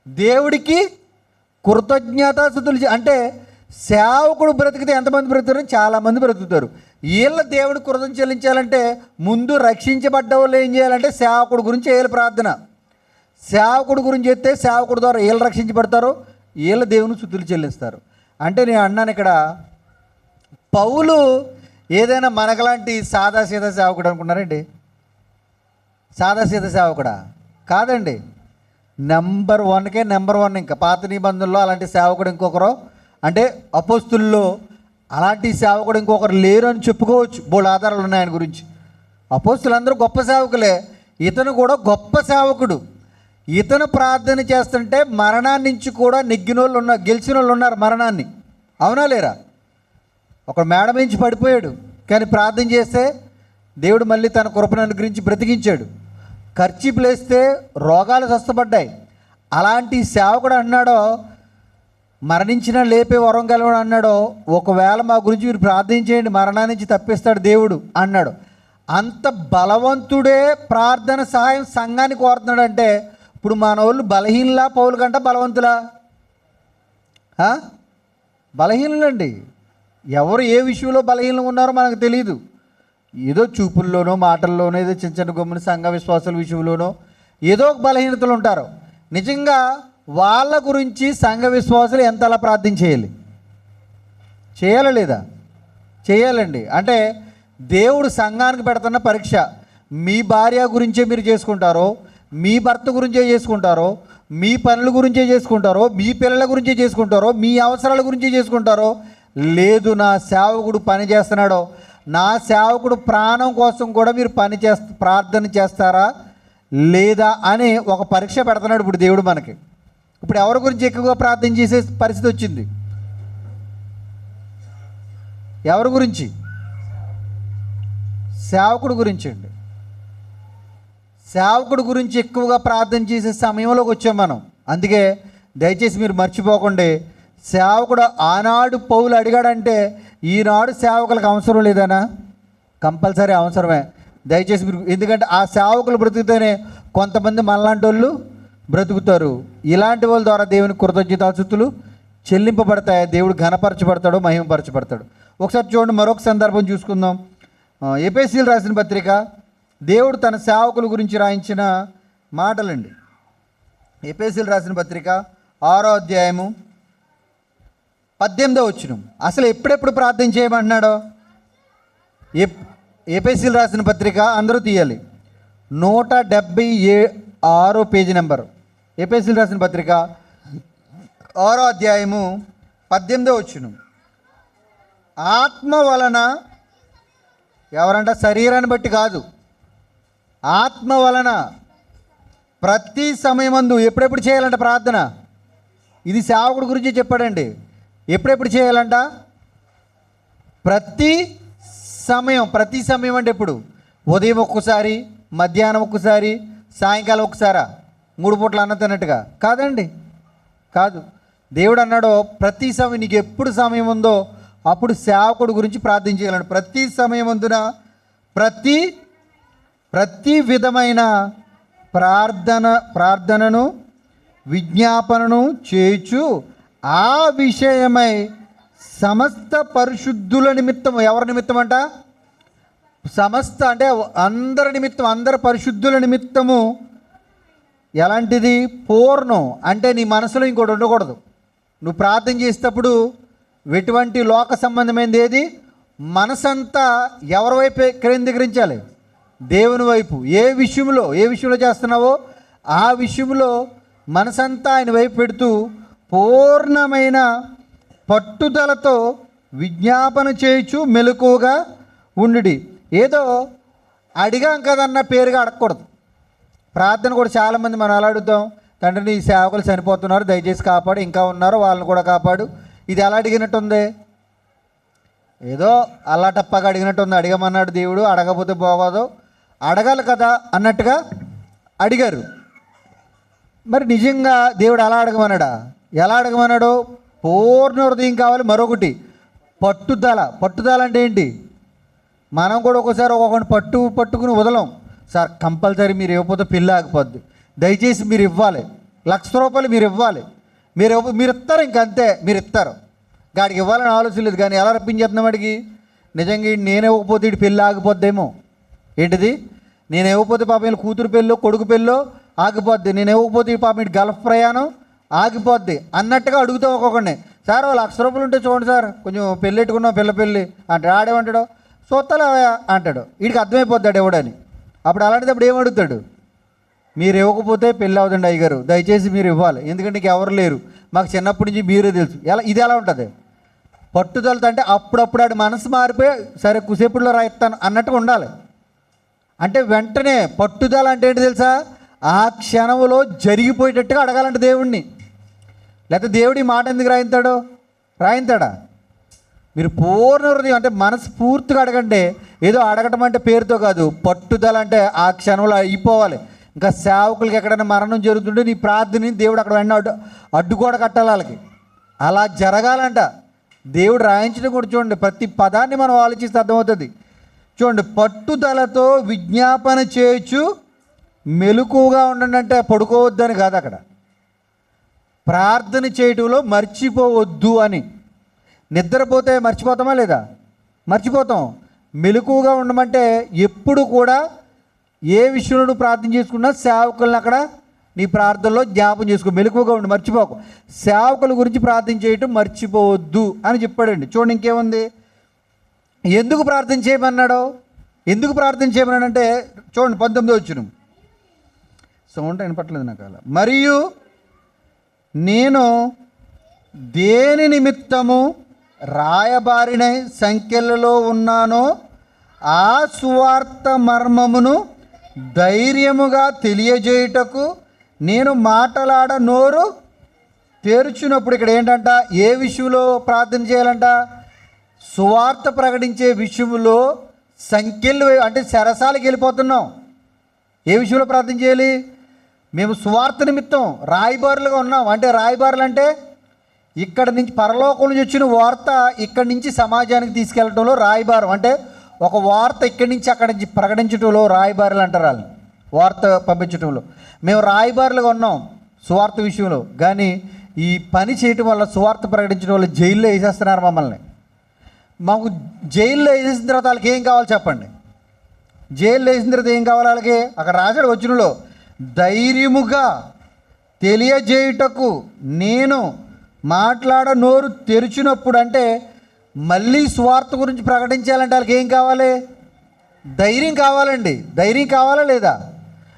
దేవుడికి కృతజ్ఞతాస్తుతులు. అంటే సేవకుడు బ్రతికితే ఎంతమంది బ్రతుకుతారు? చాలామంది బ్రతుకుతారు. వీళ్ళ దేవుడు కృతజ్ఞత చెల్లించాలంటే ముందు రక్షించబడ్డ వాళ్ళు ఏం చేయాలంటే సేవకుడు గురించి చేయాలి ప్రార్థన. సేవకుడు గురించి చెప్తే సేవకుడు ద్వారా వీళ్ళు రక్షించబడతారు, వీళ్ళ దేవుని స్తుతులు చెల్లిస్తారు. అంటే నేను అన్నాను ఇక్కడ పౌలు ఏదైనా మనకలాంటి సాదాసీదా సేవకుడు అనుకున్నారండి? సాదాసీదా సేవకుడా? కాదండి. నెంబర్ 1 ఇంకా పాత నిబంధనలో అలాంటి సేవకుడు ఇంకొకరు, అంటే అపోస్తుల్లో అలాంటి సేవకుడు ఇంకొకరు లేరు అని చెప్పుకోవచ్చు. బోల్డ్ ఆధారాలు ఉన్నాయి ఆయన గురించి. అపోస్తులందరూ గొప్ప సేవకులే, ఇతను కూడా గొప్ప సేవకుడు. ఇతను ప్రార్థన చేస్తుంటే మరణాన్ని నుంచి కూడా గెలిచిన వాళ్ళు ఉన్నారు మరణాన్ని. అవునా లేరా? ఒక మేడ నుంచి పడిపోయాడు, కానీ ప్రార్థన చేస్తే దేవుడు మళ్ళీ తన కృపను అనుగ్రహించి బ్రతికించాడు. ఖర్చు ప్లేస్తే రోగాలు స్వస్థపడ్డాయి. అలాంటి సేవకుడు అన్నాడో, మరణించిన లేపే వరం కలవడం అన్నాడో, ఒకవేళ మా గురించి మీరు ప్రార్థించేయండి, మరణాన్ని నుంచి తప్పిస్తాడు దేవుడు అన్నాడు. అంత బలవంతుడే ప్రార్థన సహాయం సంఘానికి కోరుతున్నాడు. అంటే ఇప్పుడు మన వాళ్ళు బలహీనలా, పౌలు కంటే బలవంతులా? బలహీనులండి. ఎవరు ఏ విషయంలో బలహీనంగా ఉన్నారో మనకు తెలియదు. ఏదో చూపుల్లోనో, మాటల్లోనో, ఏదో చిన్న చిన్న గమ్మున సంఘ విశ్వాసాల విషయంలోనో ఏదో ఒక బలహీనతలు ఉంటారు. నిజంగా వాళ్ళ గురించి సంఘ విశ్వాసాలు ఎంతలా ప్రార్థన చేయాలి? చేయాలా లేదా? చేయాలండి. అంటే దేవుడు సంఘానికి పెడుతున్న పరీక్ష. మీ భార్య గురించే మీరు చేసుకుంటారో, మీ భర్త గురించే చేసుకుంటారో, మీ పనుల గురించే చేసుకుంటారో, మీ పిల్లల గురించే చేసుకుంటారో, మీ అవసరాల గురించే చేసుకుంటారో, లేదు నా సేవకుడు పని చేస్తున్నాడో, నా సేవకుడు ప్రాణం కోసం కూడా మీరు ప్రార్థన చేస్తారా లేదా అని ఒక పరీక్ష పెడుతున్నాడు ఇప్పుడు దేవుడు మనకి. ఇప్పుడు ఎవరి గురించి ఎక్కువగా ప్రార్థన చేసే పరిస్థితి వచ్చింది? ఎవరి గురించి? సేవకుడు గురించి అండి. సేవకుడు గురించి ఎక్కువగా ప్రార్థన చేసే సమయంలోకి వచ్చాం మనం. అందుకే దయచేసి మీరు మర్చిపోకండి, సేవకుడు ఆనాడు పౌలు అడిగాడంటే ఈనాడు సేవకులకు అవసరం లేదనా? కంపల్సరీ అవసరమే. దయచేసి మీరు, ఎందుకంటే ఆ సేవకులు బ్రతికితేనే కొంతమంది మనలాంటి వాళ్ళు బ్రతుకుతారు. ఇలాంటి వాళ్ళ ద్వారా దేవుని కృతజ్ఞతాస్తుతులు చెల్లింపబడతాయి. దేవుడు ఘనపరచబడతాడు, మహిమపరచబడతాడు. ఒకసారి చూడండి, మరొక సందర్భం చూసుకుందాం. ఎఫెసీయులకు రాసిన పత్రిక, దేవుడు తన సేవకుల గురించి రాయించిన మాటలండి. ఎఫెసీయులకు రాసిన పత్రిక 6వ అధ్యాయము 18వ వచనం. అసలు ఎప్పుడెప్పుడు ప్రార్థన చేయమంటున్నాడో? ఎఫెసీయులకు రాసిన పత్రిక అందరూ తీయాలి, 176 పేజీ నెంబరు. ఎఫెసీయులకు రాసిన పత్రిక 6వ అధ్యాయము 18వ వచనం. ఆత్మ వలన, ఎవరంట? శరీరాన్ని బట్టి కాదు, ఆత్మ వలన ప్రతి సమయమందు. ఎప్పుడెప్పుడు చేయాలంట ప్రార్థన? ఇది సేవకుడి గురించి చెప్పాడండి. ఎప్పుడెప్పుడు చేయాలంట? ప్రతి సమయం. ప్రతి సమయం అంటే ఎప్పుడు? ఉదయం ఒక్కసారి, మధ్యాహ్నం ఒక్కసారి, సాయంకాలం ఒక్కసారా? 3 పూట్ల అన్నం తిన్నట్టుగా కాదండి, కాదు. దేవుడు అన్నాడు ప్రతి సమయం, నీకు ఎప్పుడు సమయం ఉందో అప్పుడు సేవకుడు గురించి ప్రార్థన చేయాలండి. ప్రతి సమయమందున ప్రతి విధమైన ప్రార్థనను విజ్ఞాపనను చేయుచు ఆ విషయమై సమస్త పరిశుద్ధుల నిమిత్తము. ఎవరి నిమిత్తం అంట? సమస్త అంటే అందరి నిమిత్తం, అందరి పరిశుద్ధుల నిమిత్తము. ఎలాంటిది? పూర్ణం అంటే నీ మనసులో ఇంకోటి ఉండకూడదు. నువ్వు ప్రార్థన చేసేటప్పుడు ఎటువంటి లోక సంబంధమైనది ఏది? మనసంతా ఎవరి వైపు కేంద్రీకరించాలి? దేవుని వైపు. ఏ విషయంలో చేస్తున్నావో ఆ విషయంలో మనసంతా ఆయన వైపు పెడుతూ పూర్ణమైన పట్టుదలతో విజ్ఞాపన చేయుచు మెలకువగా ఉండుడి. ఏదో అడిగాం కదన్న పేరుగా అడగకూడదు. ప్రార్థన కూడా చాలామంది మనం అలా అడుగుతాం, తండ్రి నీ సేవకులు చనిపోతున్నారు, దయచేసి కాపాడు, ఇంకా ఉన్నారు వాళ్ళని కూడా కాపాడు. ఇది ఎలా అడిగినట్టుంది? ఏదో అల్లా టప్పగా అడిగినట్టుంది. అడగమన్నాడు దేవుడు, అడగకపోతే బాగోదు, అడగాలి కదా అన్నట్టుగా అడిగారు. మరి నిజంగా దేవుడు అలా అడగమన్నాడా? ఎలా అడగమన్నాడు? పూర్ణ హృదయం కావాలి. మరొకటి పట్టుదల అంటే ఏంటి? మనం కూడా ఒక్కోసారి ఒక్కొక్కటి పట్టుకుని వదలం. సార్ కంపల్సరీ మీరు ఇవ్వకపోతే పెళ్ళి ఆగిపోద్ది, దయచేసి మీరు ఇవ్వాలి, ₹1,00,000 మీరు ఇవ్వాలి, మీరు ఇస్తారు, ఇంకంతే మీరు ఇస్తారు. గాడికి ఇవ్వాలని ఆలోచన లేదు. కానీ ఎలా రప్పించేస్తున్నాం వాడికి? నిజంగా నేనే ఇవ్వకపోతే ఇటు పెళ్ళి ఆగిపోద్దేమో. ఏంటిది? నేను ఇవ్వకపోతే పాపం వీళ్ళు కూతురు పెళ్ళో కొడుకు పెళ్ళో ఆగిపోద్ది, నేను ఇవ్వకపోతే ఈ పాపం ఇటు గల్ఫ్ ప్రయాణం ఆగిపోద్ది అన్నట్టుగా అడుగుతాం ఒక్కొక్కడిని. సార్ ₹1,00,000 ఉంటే చూడండి సార్, కొంచెం పెళ్ళి పెట్టుకున్నాం, పిల్లి అంటే ఆడేమంటాడు? సొత్తలా అంటాడు. వీడికి అర్థమైపోతాడు ఎవడని. అప్పుడు అలాంటిది ఏమడుగుతాడు? మీరు ఇవ్వకపోతే పెళ్ళి అవుతుంది అయ్యగారు, దయచేసి మీరు ఇవ్వాలి, ఎందుకంటే నీకు ఎవరు లేరు, మాకు చిన్నప్పటి నుంచి మీరే తెలుసు. ఇది ఎలా ఉంటుంది? పట్టుదలతో అంటే అప్పుడప్పుడు ఆడి మనసు మారిపోయి సరే కుసేపుల్లో రాయిస్తాను అన్నట్టుగా ఉండాలి. అంటే వెంటనే పట్టుదల అంటే ఏంటి తెలుసా? ఆ క్షణంలో జరిగిపోయేటట్టుగా అడగాలంటే దేవుణ్ణి. లేకపోతే దేవుడి మాట ఎందుకు రాయింతాడా? మీరు పూర్ణ హృదయం అంటే మనస్ఫూర్తిగా అడగండి. ఏదో అడగటం అంటే పేరుతో కాదు, పట్టుదల అంటే ఆ క్షణంలో అయిపోవాలి. ఇంకా సేవకులకి ఎక్కడైనా మరణం జరుగుతుంటే నీ ప్రార్థనని దేవుడు అక్కడ వెంట అడ్డుగోడ కట్టాలి వాళ్ళకి. అలా జరగాలంట. దేవుడు రాయించడం కూడా చూడండి, ప్రతి పదాన్ని మనం ఆలోచిస్తే అర్థమవుతుంది. చూడండి, పట్టుదలతో విజ్ఞాపన చేయొచ్చు, మెలకువగా ఉండండి అంటే పడుకోవద్దని కాదు, అక్కడ ప్రార్థన చేయటంలో మర్చిపోవద్దు అని. నిద్రపోతే మర్చిపోతామా లేదా? మర్చిపోతాం. మెలకువగా ఉండమంటే ఎప్పుడు కూడా ఏ విషయంలో ప్రార్థన చేసుకున్నా సేవకులను అక్కడ నీ ప్రార్థనలో జ్ఞాపం చేసుకో, మెలకువగా ఉండి మర్చిపోకు. సేవకుల గురించి ప్రార్థన చేయటం మర్చిపోవద్దు అని చెప్పాడండి. చూడండి ఇంకేముంది, ఎందుకు ప్రార్థన చేయమన్నాడో. ఎందుకు ప్రార్థన చేయమన్నాడంటే చూడండి 19వ వచనం. సౌండ్ వినపట్లేదు నాకు. అలా, మరియు నేను దేని నిమిత్తము రాయబారిన సంఖ్యలలో ఉన్నానో ఆ సువార్త మర్మమును ధైర్యముగా తెలియజేయుటకు నేను మాటలాడ నోరు తెరుచున్నప్పుడు. ఇక్కడ ఏంటంట, ఏ విషయంలో ప్రార్థన చేయాలంట? సువార్త ప్రకటించే విషయంలో సంఖ్యలు అంటే చెరసాలకు వెళ్ళిపోతున్నాం. ఏ విషయంలో ప్రార్థన చేయాలి? మేము సువార్త నిమిత్తం రాయబారులుగా ఉన్నాం. అంటే రాయబారులు అంటే ఇక్కడ నుంచి పరలోకం నుంచి వచ్చిన వార్త ఇక్కడి నుంచి సమాజానికి తీసుకెళ్ళటంలో రాయబారం. అంటే ఒక వార్త ఇక్కడి నుంచి అక్కడి నుంచి ప్రకటించడంలో రాయబారులు అంటారు వాళ్ళు, వార్త పంపించడంలో. మేము రాయబారులుగా ఉన్నాం సువార్త విషయంలో. కానీ ఈ పని చేయటం వల్ల, సువార్త ప్రకటించడం వల్ల జైల్లో వేసేస్తున్నారు మమ్మల్ని. మాకు జైల్లో వేసేసిన తర్వాత వాళ్ళకి ఏం కావాలి చెప్పండి? జైల్లో వేసిన తర్వాత ఏం కావాలి వాళ్ళకి? అక్కడ రాశాడు వచనంలో, ధైర్యముగా తెలియజేయుటకు నేను మాట్లాడ నోరు తెరిచినప్పుడు. అంటే మళ్ళీ స్వార్థ గురించి ప్రకటించాలంటే వాళ్ళకి ఏం కావాలి? ధైర్యం కావాలండి. ధైర్యం కావాలా లేదా?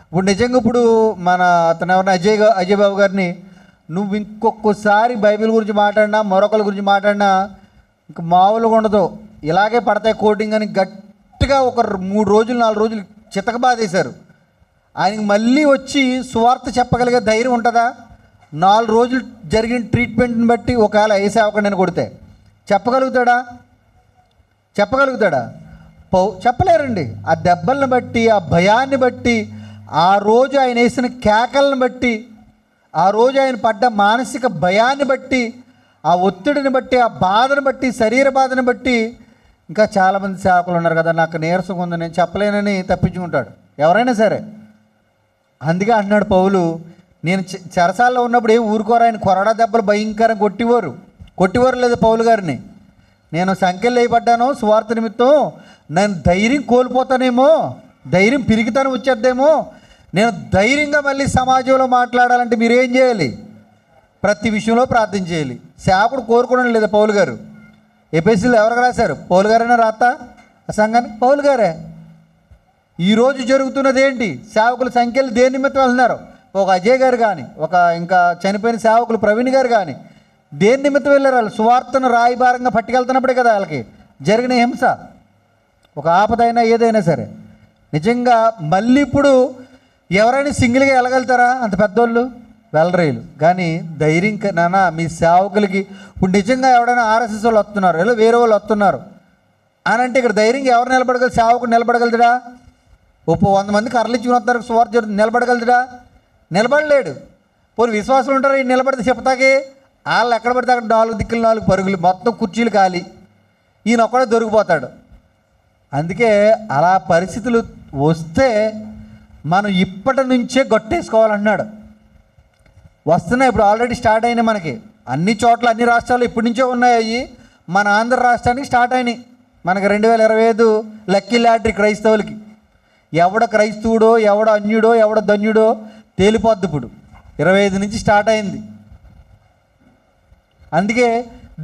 ఇప్పుడు నిజంగా ఇప్పుడు మన అతను ఎవరైనా అజయ్ బాబు గారిని నువ్వు ఇంకొకసారి బైబిల్ గురించి మాట్లాడినా, మరొకరి గురించి మాట్లాడినా ఇంకా మామూలుగా ఉండదు, ఇలాగే పడతాయి కోటింగ్ అని గట్టిగా ఒక 3 రోజులు 4 రోజులు చితకబాదేశారు. ఆయనకి మళ్ళీ వచ్చి సువార్త చెప్పగలిగే ధైర్యం ఉంటుందా? 4 రోజులు జరిగిన ట్రీట్మెంట్ని బట్టి ఒకవేళ ఏ సేవకుడిని కొడితే చెప్పగలుగుతాడా? చెప్పలేరండి. ఆ దెబ్బలను బట్టి, ఆ భయాన్ని బట్టి, ఆ రోజు ఆయన వేసిన కేకలను బట్టి, ఆ రోజు ఆయన పడ్డ మానసిక భయాన్ని బట్టి, ఆ ఒత్తిడిని బట్టి, ఆ బాధను బట్టి, శరీర బాధను బట్టి, ఇంకా చాలామంది సేవకులు ఉన్నారు కదా, నాకు నీరసంగా ఉంది నేను చెప్పలేనని తప్పించుకుంటాడు ఎవరైనా సరే. అందుకే అంటున్నాడు పౌలు, నేను చెరసాల్లో ఉన్నప్పుడు ఏం ఊరుకోరు, ఆయన కొరడా దెబ్బలు భయంకరంగా కొట్టివారు లేదు పౌలు గారిని. నేను సంఖ్యలు వేయబడ్డాను సువార్త నిమిత్తం, నేను ధైర్యం కోల్పోతానేమో, ధైర్యం పిరిగితనం వచ్చేద్దేమో, నేను ధైర్యంగా మళ్ళీ సమాజంలో మాట్లాడాలంటే మీరేం చేయాలి? ప్రతి విషయంలో ప్రార్థన చేయాలి. సేవకుడు కోరుకోవడం లేదా పౌలు గారు? ఎపిఎస్సీలో ఎవరికి రాశారు? పౌలు గారైనా రాస్తా ఆ సంఘానికి? పౌలు గారే. ఈరోజు జరుగుతున్నది ఏంటి? సేవకుల సంఖ్యలు దేని నిమిత్తం వెళ్తున్నారు? ఒక అజయ్ గారు కానీ, ఒక ఇంకా చనిపోయిన సేవకులు ప్రవీణ్ గారు కానీ దేని నిమిత్తం వెళ్ళారు? వాళ్ళు సువార్తను రాయబారంగా పట్టుకెళ్తున్నప్పుడే కదా వాళ్ళకి జరిగిన హింస, ఒక ఆపదైనా ఏదైనా సరే. నిజంగా మళ్ళీ ఇప్పుడు ఎవరైనా సింగిల్గా వెళ్ళగలుగుతారా? అంత పెద్దోళ్ళు వెళ్ళరేలు. కానీ ధైర్యం నాన్న మీ సేవకులకి ఇప్పుడు నిజంగా ఎవరైనా ఆర్ఎస్ఎస్ వాళ్ళు వస్తున్నారు, లేదా వేరే వాళ్ళు వస్తున్నారు అని అంటే ఇక్కడ ధైర్యంగా ఎవరు నిలబడగలరు? సేవకుడు నిలబడగలుగుతాడా? 100 మంది కర్రలిచ్చుకుని వస్తారు, సువార్త జరుగుతుంది, నిలబడగలుగుతాడా? నిలబడలేడు. పోనీ విశ్వాసులు ఉంటారు, ఈ నిలబడితే చెప్తాకే వాళ్ళు ఎక్కడ పడితే అక్కడ 4 దిక్కులు 4 పరుగులు, మొత్తం కుర్చీలు ఖాళీ, ఈయన ఒక్కడే దొరికిపోతాడు. అందుకే అలా పరిస్థితులు వస్తే మనం ఇప్పటి నుంచే గట్టేసుకోవాలన్నాడు. వస్తున్నాయి, ఇప్పుడు ఆల్రెడీ స్టార్ట్ అయినాయి మనకి అన్ని చోట్ల, అన్ని రాష్ట్రాలు ఇప్పటి నుంచే ఉన్నాయి. మన ఆంధ్ర రాష్ట్రానికి స్టార్ట్ అయినాయి. మనకి 2025 లక్కీ లాటరీ క్రైస్తవులకి. ఎవడ క్రైస్తవుడో, ఎవడ అన్యుడో, ఎవడ ధన్యుడో తేలిపోద్ది. ఇప్పుడు 25 నుంచి స్టార్ట్ అయింది. అందుకే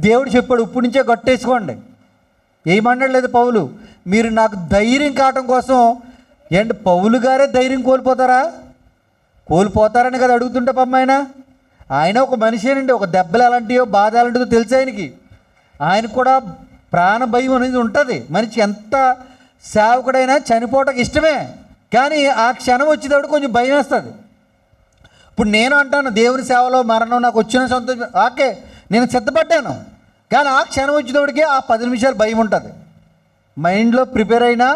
దేవుడు చెప్పాడు ఇప్పటి నుంచే గట్టేసుకోండి. ఏమన్నాడు లేదు పౌలు, మీరు నాకు ధైర్యం కావటం కోసం. ఏంటి పౌలు గారే ధైర్యం కోల్పోతారని కదా అడుగుతుంటే పాపం ఆయన ఒక మనిషేనండి. ఒక దెబ్బలు ఎలాంటివో, బాధ ఎలాంటిదో తెలుసు ఆయన కూడా ప్రాణ భయం అనేది ఉంటుంది. మనిషి ఎంత సేవకుడైనా చనిపోవటానికి ఇష్టమే. కానీ ఆ క్షణం వచ్చేటప్పుడు కొంచెం భయం వేస్తుంది. ఇప్పుడు నేను అంటాను దేవుని సేవలో మరణం నాకు వచ్చిన సంతోషం, ఓకే నేను సిద్ధపడ్డాను, కానీ ఆ క్షణం వచ్చేటప్పటికి ఆ 10 నిమిషాలు భయం ఉంటుంది. మైండ్లో ప్రిపేర్ అయినా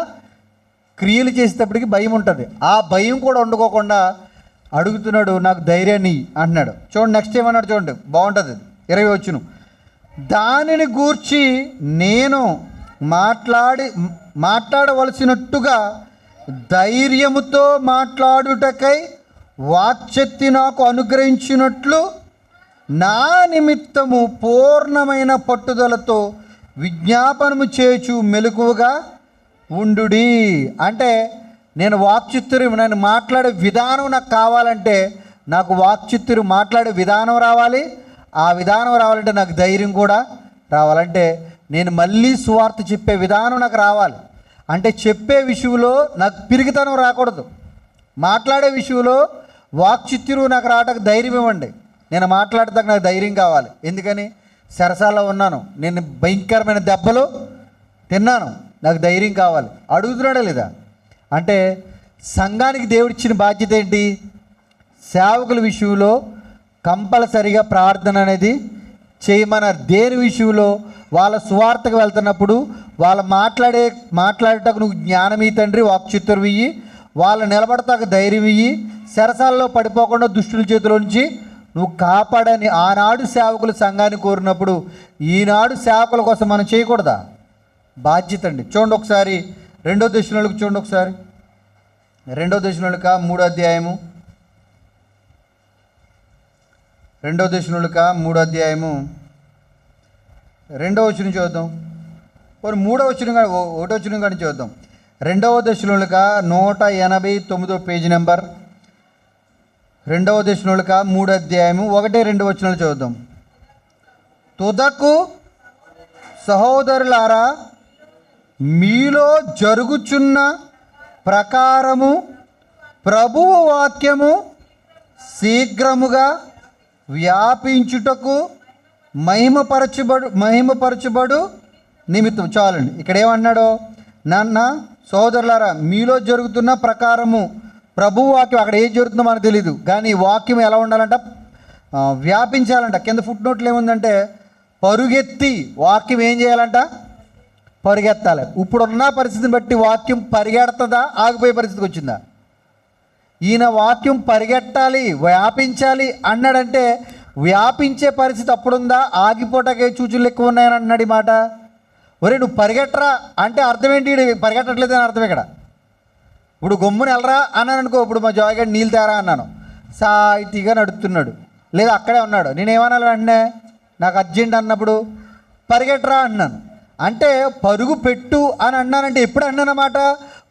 క్రియలు చేసేటప్పటికి భయం ఉంటుంది. ఆ భయం కూడా వండుకోకుండా అడుగుతున్నాడు, నాకు ధైర్యాన్ని అంటున్నాడు. చూడండి నెక్స్ట్ ఏమన్నాడు చూడండి, బాగుంటుంది. 20 వచ్చును, దానిని గూర్చి నేను మాట్లాడవలసినట్టుగా ధైర్యముతో మాట్లాడుటకై వాక్శక్తి నాకు అనుగ్రహించినట్లు నా నిమిత్తము పూర్ణమైన పట్టుదలతో విజ్ఞాపనము చేచు మెలకువగా ఉండుడి. అంటే నేను వాక్చిత్తూరు, నేను మాట్లాడే విధానం నాకు కావాలంటే నాకు వాక్చిత్తూరు మాట్లాడే విధానం రావాలి. ఆ విధానం రావాలంటే నాకు ధైర్యం కూడా రావాలంటే నేను మళ్ళీ సువార్త చెప్పే విధానం నాకు రావాలి. అంటే చెప్పే విషయంలో నాకు పిరిగితనం రాకూడదు. మాట్లాడే విషయంలో వాక్చిత్తూరు నాకు రావడానికి ధైర్యం ఇవ్వండి. నేను మాట్లాడతాక నాకు ధైర్యం కావాలి. ఎందుకని సరసాల్లో ఉన్నాను, నేను భయంకరమైన దెబ్బలు తిన్నాను, నాకు ధైర్యం కావాలి. అడుగుతున్నాడా లేదా? అంటే సంఘానికి దేవుడిచ్చిన బాధ్యత ఏంటి? సేవకుల విషయంలో కంపల్సరిగా ప్రార్థన అనేది చేయమన్నారు. దేని విషయంలో? వాళ్ళ సువార్తకు వెళ్తున్నప్పుడు వాళ్ళు మాట్లాడేటకు నువ్వు జ్ఞానం ఇయ్యి తండ్రి, వాక్చిత్తూరు ఇయ్యి, వాళ్ళు నిలబడతాక ధైర్యం ఇయ్యి, సరసాల్లో పడిపోకుండా దుష్టుల చేతిలో నుంచి నువ్వు కాపాడని ఆనాడు సేవకులు సంఘాన్ని కోరినప్పుడు ఈనాడు సేవకుల కోసం మనం చేయకూడదా? బాధ్యత అండి. చూడండి ఒకసారి 2వ దశలోనికి చూడండి ఒకసారి. 2వ దశలోనిక 3వ అధ్యాయము, 2వ దశలోనిక 3వ అధ్యాయము 2వ వచనం చూద్దాం. 3వ వచనం కానీ 1వ వచనం కానీ చూద్దాం. 2వ దశలోనిక 189 పేజీ నెంబర్. 2వ దశలోనిక 3వ అధ్యాయము 1-2 వచనాలు చూద్దాం. తుదకు సహోదరులారా, మీలో జరుగుచున్న ప్రకారము ప్రభువు వాక్యము శీఘ్రముగా వ్యాపించుటకు మహిమపరచబడు నిమిత్తం. చాలండి. ఇక్కడ ఏమన్నాడో, నాన్న సహోదరులారా మీలో జరుగుతున్న ప్రకారము ప్రభువు వాక్యం, అక్కడ ఏం జరుగుతుందో మనకు తెలియదు, కానీ వాక్యం ఎలా ఉండాలంట? వ్యాపించాలంట. కింద ఫుట్ నోట్లు ఏముందంటే పరుగెత్తి వాక్యం ఏం చేయాలంట? పరిగెత్తాలి. ఇప్పుడున్న పరిస్థితిని బట్టి వాక్యం పరిగెడుతుందా, ఆగిపోయే పరిస్థితికి వచ్చిందా? ఈయన వాక్యం పరిగెట్టాలి, వ్యాపించాలి అన్నాడంటే వ్యాపించే పరిస్థితి అప్పుడుందా, ఆగిపోటాకే సూచనలు ఎక్కువ ఉన్నాయని అన్నాడు. ఈ మాట ఒరే నువ్వు పరిగెట్టరా అంటే అర్థం ఏంటి? పరిగెట్టట్లేదు అని అర్థం. ఇక్కడ ఇప్పుడు గమ్మున వెళ్ళరా అన్నాను అనుకో, ఇప్పుడు మా జాయిగా నీళ్ళు తేరా అన్నాను, సాయితీగా నడుస్తున్నాడు, లేదా అక్కడే ఉన్నాడు, నేనేమన్నాను వెంటనే నాకు అర్జెంట్ అన్నప్పుడు పరిగెట్టరా అన్నాను. అంటే పరుగు పెట్టు అని అన్నానంటే ఎప్పుడు అన్నానమాట?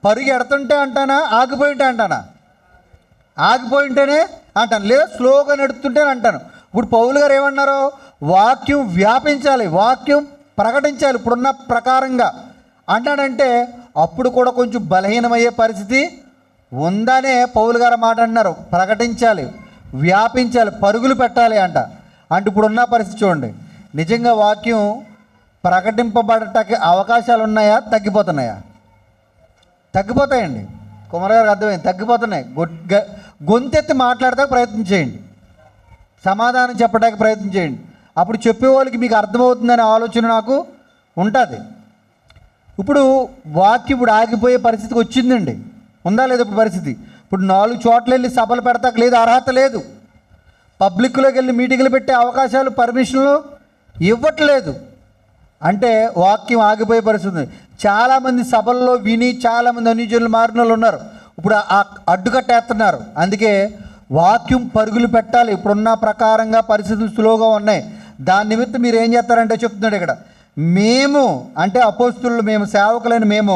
పరుగు ఎడుతుంటే అంటానా, ఆగిపోయింటే అంటానా? ఆగిపోయింటేనే అంటాను, లేదా స్లోగా నడుస్తుంటే అంటాను. ఇప్పుడు పౌలు గారు ఏమన్నారు? వాక్యం వ్యాపించాలి, వాక్యం ప్రకటించాలి ఇప్పుడున్న ప్రకారంగా అంటాడంటే అప్పుడు కూడా కొంచెం బలహీనమయ్యే పరిస్థితి ఉందనే పౌలు గారు మాట అన్నారు. ప్రకటించాలి, వ్యాపించాలి, పరుగులు పెట్టాలి అంట. అంటే ఇప్పుడున్న పరిస్థితి చూడండి, నిజంగా వాక్యం ప్రకటింపబడటానికి అవకాశాలు ఉన్నాయా, తగ్గిపోతున్నాయా? తగ్గిపోతాయండి. కుమార్ గారికి అర్థమైంది, తగ్గిపోతున్నాయి. గొంతెత్తి మాట్లాడటానికి ప్రయత్నం చేయండి, సమాధానం చెప్పడానికి ప్రయత్నం చేయండి. అప్పుడు చెప్పేవాళ్ళకి మీకు అర్థమవుతుందనే ఆలోచన నాకు ఉంటుంది. ఇప్పుడు వాక్యం ఇప్పుడు ఆగిపోయే పరిస్థితికి వచ్చిందండి. ఉందా లేదా ఇప్పుడు పరిస్థితి? ఇప్పుడు 4 చోట్ల వెళ్ళి సభలు పెడతాక లేదు, అర్హత లేదు. పబ్లిక్లోకి వెళ్ళి మీటింగ్లు పెట్టే అవకాశాలు, పర్మిషన్లు ఇవ్వట్లేదు. అంటే వాక్యం ఆగిపోయే పరిస్థితి ఉంది. చాలామంది సభల్లో విని చాలామంది అన్యజనులు మారిన వాళ్ళు ఉన్నారు. ఇప్పుడు అడ్డుకట్టేస్తున్నారు. అందుకే వాక్యం పరుగులు పెట్టాలి. ఇప్పుడున్న ప్రకారంగా పరిస్థితులు స్లోగా ఉన్నాయి. దాని నిమిత్తం మీరు ఏం చేస్తారంటే చెప్తున్నాడు ఇక్కడ, మేము అంటే అపోస్తులు, మేము సేవకులైన మేము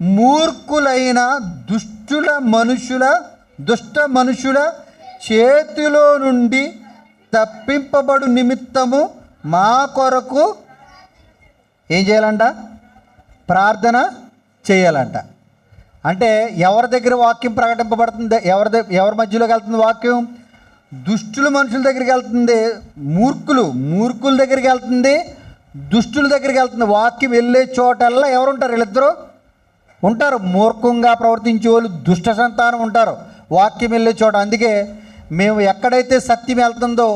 మూర్ఖులైన దుష్ట మనుషుల చేతిలో నుండి తప్పింపబడు నిమిత్తము మా కొరకు ఏం చేయాలంట? ప్రార్థన చేయాలంట. అంటే ఎవరి దగ్గర వాక్యం ప్రకటింపబడుతుంది? ఎవరి మధ్యలోకి వెళ్తుంది వాక్యం? దుష్టుల మనుషుల దగ్గరికి వెళ్తుంది, మూర్ఖుల దగ్గరికి వెళ్తుంది, దుష్టుల దగ్గరికి వెళ్తుంది. వాక్యం వెళ్ళే చోటల్లా ఎవరుంటారు? వీళ్ళిద్దరూ ఉంటారు, మూర్ఖంగా ప్రవర్తించే వాళ్ళు, దుష్ట సంతానం ఉంటారు వాక్యం వెళ్ళే చోట. అందుకే మేము ఎక్కడైతే సత్యం వెళ్తుందో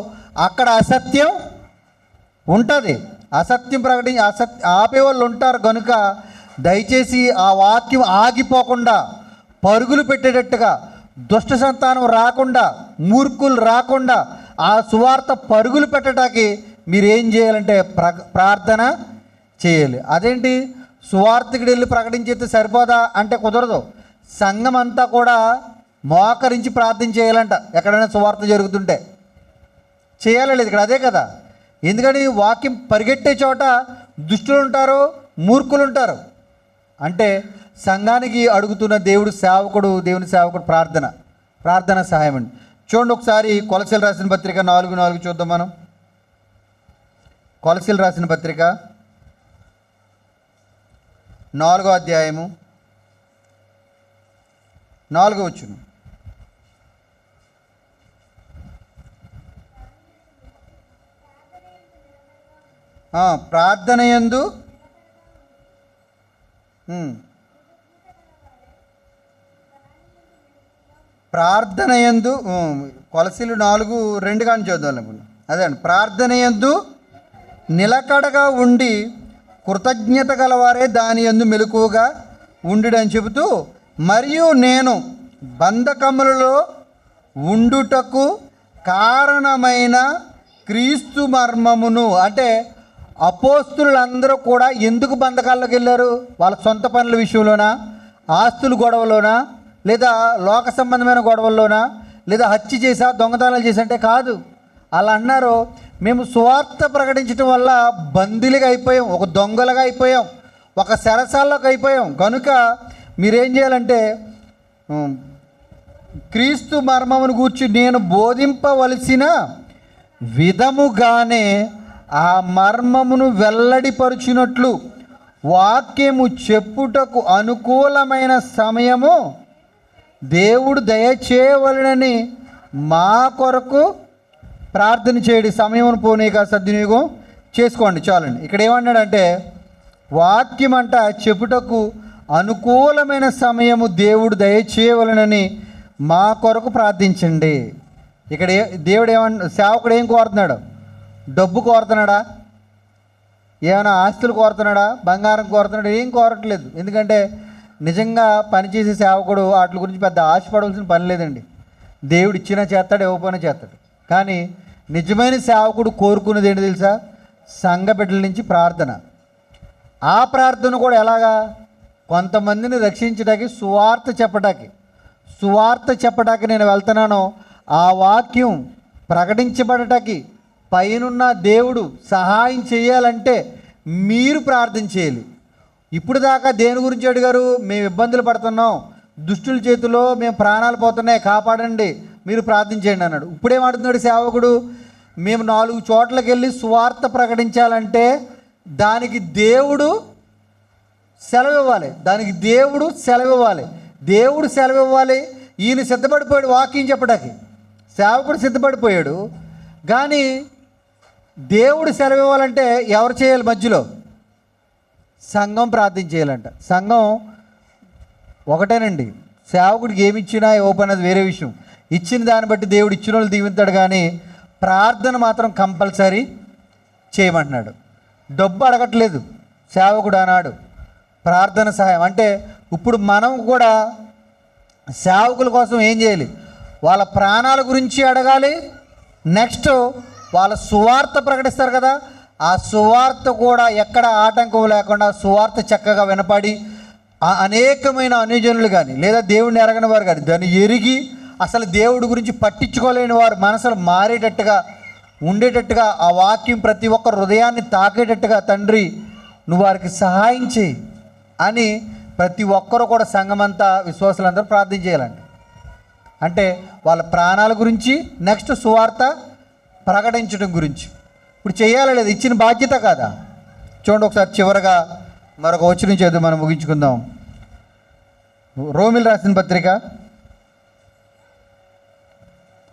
అక్కడ అసత్యం ఉంటుంది. అసత్యం ఆపేవాళ్ళు ఉంటారు. కనుక దయచేసి ఆ వాక్యం ఆగిపోకుండా పరుగులు పెట్టేటట్టుగా, దుష్ట సంతానం రాకుండా, మూర్ఖులు రాకుండా ఆ సువార్త పరుగులు పెట్టడానికి మీరు ఏం చేయాలంటే ప్రార్థన చేయాలి. అదేంటి, సువార్తకుడు వెళ్ళి ప్రకటించేస్తే సరిపోదా అంటే కుదరదు. సంఘం అంతా కూడా మోకరించి ప్రార్థన చేయాలంట. ఎక్కడైనా సువార్త జరుగుతుంటే చేయాలి ఇక్కడ, అదే కదా. ఎందుకని వాక్యం పరిగెట్టే చోట దుష్టులు ఉంటారు, మూర్ఖులు ఉంటారు. అంటే సంఘానికి అడుగుతున్న దేవుని సేవకుడు ప్రార్థన సహాయం అండి. చూడండి ఒకసారి కొలసీలు రాసిన పత్రిక 4:4 చూద్దాం మనం. కొలసీలు రాసిన పత్రిక 4వ అధ్యాయము 4వ వచనం. ప్రార్థనయందు కొలసీలు 4:2 కానీ చూద్దాం అనుకున్నాం. అదే అండి, ప్రార్థనయందు నిలకడగా ఉండి కృతజ్ఞత గలవారే దాని యందు మెలకువగా ఉండుడని చెబుతూ, మరియు నేను బంధకములలో ఉండుటకు కారణమైన క్రీస్తు మర్మమును. అంటే అపోస్తులందరూ కూడా ఎందుకు బంధకాల్లోకి వెళ్ళారు? వాళ్ళ సొంత పనుల విషయంలోనా, ఆస్తుల గొడవలోనా, లేదా లోక సంబంధమైన గొడవల్లోనా, లేదా హత్య చేసా, దొంగతనాలు చేసంటే కాదు. అలా అన్నారు. మేము సువార్త ప్రకటించడం వల్ల బందీలుగా అయిపోయాం, ఒక దొంగలుగా అయిపోయాం, ఒక సరసాల్లోకి అయిపోయాం. కనుక మీరేం చేయాలంటే క్రీస్తు మర్మమును గూర్చి నేను బోధింపవలసిన విధముగానే ఆ మర్మమును వెల్లడిపరుచినట్లు వాక్యము చెప్పుటకు అనుకూలమైన సమయము దేవుడు దయచేయవలనని మా కొరకు ప్రార్థన చేయడి. సమయమును పోనీక సద్వినియోగం చేసుకోండి చాలండి. ఇక్కడ ఏమన్నాడంటే వాక్యం అంట చెప్పుటకు అనుకూలమైన సమయము దేవుడు దయచేయవలనని మా కొరకు ప్రార్థించండి. ఇక్కడ దేవుడు సేవకుడు ఏం కోరుతున్నాడు? డబ్బు కోరుతున్నాడా? ఏమైనా ఆస్తులు కోరుతున్నాడా? బంగారం కోరుతున్నాడా? ఏం కోరట్లేదు. ఎందుకంటే నిజంగా పనిచేసే సేవకుడు వాటి గురించి పెద్ద ఆశపడవలసిన పని లేదండి. దేవుడు ఇచ్చినా చేస్తాడు, ఇవ్వకపోయినా చేస్తాడు. కానీ నిజమైన సేవకుడు కోరుకునేది ఏంటి తెలుసా? సంఘ బిడ్డల నుంచి ప్రార్థన. ఆ ప్రార్థన కూడా ఎలాగా? కొంతమందిని రక్షించడానికి, సువార్త చెప్పడానికి నేను వెళ్తున్నాను, ఆ వాక్యం ప్రకటించబడటానికి పైనున్న దేవుడు సహాయం చేయాలంటే మీరు ప్రార్థన చేయాలి. ఇప్పుడు దాకా దేని గురించి అడిగారు? మేము ఇబ్బందులు పడుతున్నాం, దుష్టుల చేతిలో మేము ప్రాణాలు పోతున్నాయి, కాపాడండి, మీరు ప్రార్థించేయండి అన్నాడు. ఇప్పుడేమంటున్నాడు సేవకుడు? మేము 4 చోట్లకి వెళ్ళి సువార్త ప్రకటించాలంటే దానికి దేవుడు సెలవు ఇవ్వాలి. ఈయన సిద్ధపడిపోయాడు వాక్యం చెప్పడానికి, సేవకుడు సిద్ధపడిపోయాడు. కానీ దేవుడు సెలవు ఇవ్వాలంటే ఎవరు చేయాలి? మధ్యలో సంఘం ప్రార్థన చేయాలంట. సంఘం ఒకటేనండి. సేవకుడికి ఏమి ఇచ్చినా ఇవ్వకపోయినది వేరే విషయం. ఇచ్చిన దాన్ని బట్టి దేవుడు ఇచ్చిన వాళ్ళు దీవిస్తాడు. కానీ ప్రార్థన మాత్రం కంపల్సరీ చేయమంటున్నాడు. డబ్బు అడగట్లేదు సేవకుడు అన్నాడు. ప్రార్థన సహాయం అంటే ఇప్పుడు మనం కూడా సేవకుల కోసం ఏం చేయాలి? వాళ్ళ ప్రాణాల గురించి అడగాలి. నెక్స్ట్ వాళ్ళ సువార్త ప్రకటిస్తారు కదా, ఆ సువార్త కూడా ఎక్కడ ఆటంకం లేకుండా సువార్త చక్కగా వినపడి అనేకమైన అన్యజనులు కానీ లేదా దేవుడిని ఎరగని వారు కానీ దాన్ని ఎరిగి అసలు దేవుడి గురించి పట్టించుకోలేని వారు మనసులు మారేటట్టుగా ఉండేటట్టుగా ఆ వాక్యం ప్రతి ఒక్క హృదయాన్ని తాకేటట్టుగా తండ్రి నువ్వు వారికి సహాయం చేయి అని ప్రతి ఒక్కరూ కూడా సంఘమంతా విశ్వాసులందరూ ప్రార్థన చేయాలండి. అంటే వాళ్ళ ప్రాణాల గురించి, నెక్స్ట్ సువార్త ప్రకటించడం గురించి ఇప్పుడు చేయాలి లేదు, ఇచ్చిన బాధ్యత కాదా? చూడండి ఒకసారి చివరగా మరొక వచనం చేద్దాం, మనం ముగించుకుందాం. రోమిల్ రాసిన పత్రిక,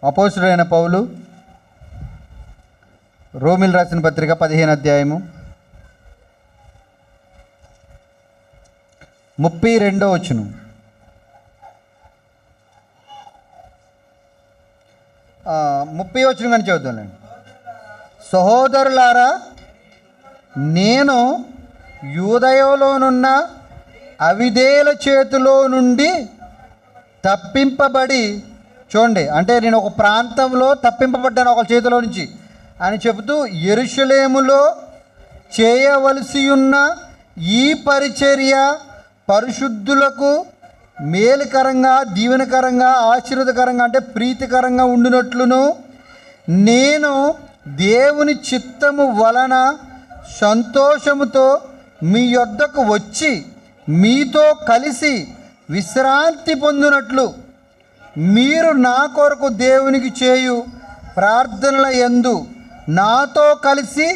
అపోస్తుడైన పౌలు రోమిల్ రాసిన పత్రిక 15వ అధ్యాయము 32వ వచనం. ఆ, 30వ వచనం కానీ చదువుతానండి. సహోదరులారా, నేను యూదయలోనున్న అవిధేయుల చేతిలో నుండి తప్పింపబడి, చూడండి, అంటే నేను ఒక ప్రాంతంలో తప్పింపబడ్డాను ఒక చేతిలో నుంచి అని చెబుతూ, యెరూషలేములో చేయవలసి ఉన్న ఈ పరిచర్య పరిశుద్ధులకు మేలుకరంగా, దీవెనకరంగా, ఆశీర్వదకరంగా, అంటే ప్రీతికరంగా ఉండినట్లును నేను దేవుని చిత్తము వలన సంతోషముతో మీ యొద్దకు వచ్చి మీతో కలిసి విశ్రాంతి పొందినట్లు మీరు నా కొరకు దేవునికి చేయు ప్రార్థనల యందు నాతో కలిసి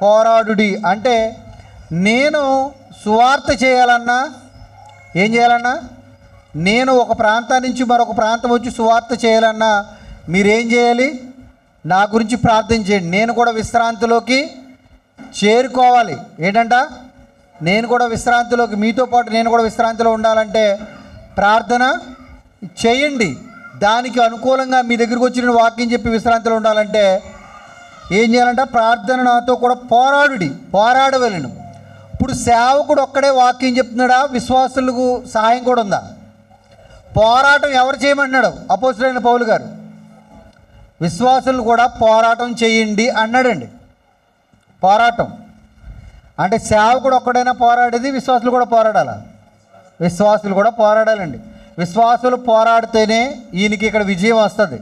పోరాడుడి. అంటే నేను సువార్త చేయాలన్నా, ఏం చేయాలన్నా, నేను ఒక ప్రాంతం నుంచి మరొక ప్రాంతం వచ్చి సువార్త చేయాలన్నా మీరేం చేయాలి? నా గురించి ప్రార్థన చేయండి. నేను కూడా విశ్రాంతిలోకి చేరుకోవాలి. ఏంటంట? నేను కూడా విశ్రాంతిలోకి, మీతో పాటు నేను కూడా విశ్రాంతిలో ఉండాలంటే ప్రార్థన చేయండి. దానికి అనుకూలంగా మీ దగ్గరికి వచ్చిన వాక్యం చెప్పి విశ్రాంతిలో ఉండాలంటే ఏం చేయాలంట? ప్రార్థన నాతో కూడా పోరాడవలెను. ఇప్పుడు సేవకుడు ఒక్కడే వాక్యం చెప్తున్నాడా? విశ్వాసులకు సహాయం కూడా ఉందా? పోరాటం ఎవరు చేయమన్నాడు? అపోస్తలుడైన పౌలు గారు విశ్వాసులు కూడా పోరాటం చేయండి అన్నాడండి. పోరాటం అంటే సేవకుడు ఒక్కడైనా పోరాడేది, విశ్వాసులు కూడా పోరాడాలా? విశ్వాసులు కూడా పోరాడాలండి. విశ్వాసులు పోరాడితేనే ఈయనకి ఇక్కడ విజయం వస్తుంది.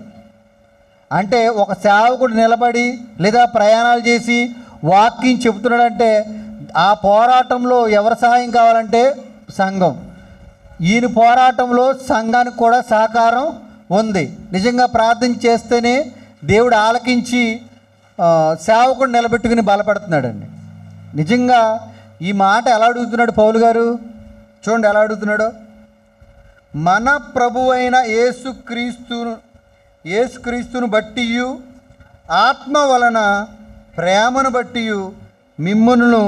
అంటే ఒక సేవకుడు నిలబడి లేదా ప్రయాణాలు చేసి వాక్యం చెబుతున్నాడంటే ఆ పోరాటంలో ఎవరి సహాయం కావాలంటే సంఘం. ఈయన పోరాటంలో సంఘానికి కూడా సహకారం ఉంది. నిజంగా ప్రార్థన చేస్తేనే దేవుడు ఆలకించి సేవకుడు నిలబెట్టుకుని బలపడుతున్నాడండి. నిజంగా ఈ మాట ఎలా అడుగుతున్నాడు పౌలు గారు? చూడండి ఎలా అడుగుతున్నాడో. మన ప్రభువైన యేసుక్రీస్తును బట్టి ఆత్మ వలన ప్రేమను బట్టి మిమ్మును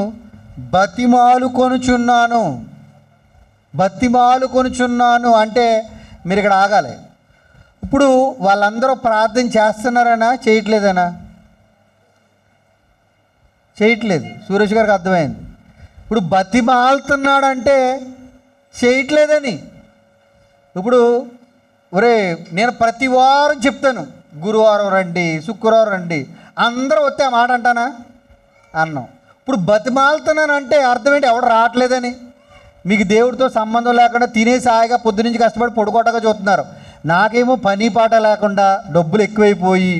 బతిమాలుకొనుచున్నాను అంటే మీరు ఇక్కడ ఆగాలి. ఇప్పుడు వాళ్ళందరూ ప్రార్థన చేస్తున్నారనా చేయట్లేదనా? చేయట్లేదు. సురేష్ గారికి అర్థమైంది. ఇప్పుడు బతిమాలుతున్నాడంటే చేయట్లేదని. ఇప్పుడు ఒరే, నేను ప్రతి వారం చెప్తాను, గురువారం రండి, శుక్రవారం రండి, అందరూ వస్తే ఆ మాట అంటానా? అన్నాం. ఇప్పుడు బతిమాలుతున్నానంటే అర్థం ఏంటి? ఎవడు రావట్లేదని. మీకు దేవుడితో సంబంధం లేకుండా తినేసి హాయిగా పొద్దునుంచి కష్టపడి పడుకోవటగా చూస్తున్నారు. నాకేమో పని పాట లేకుండా డబ్బులు ఎక్కువైపోయి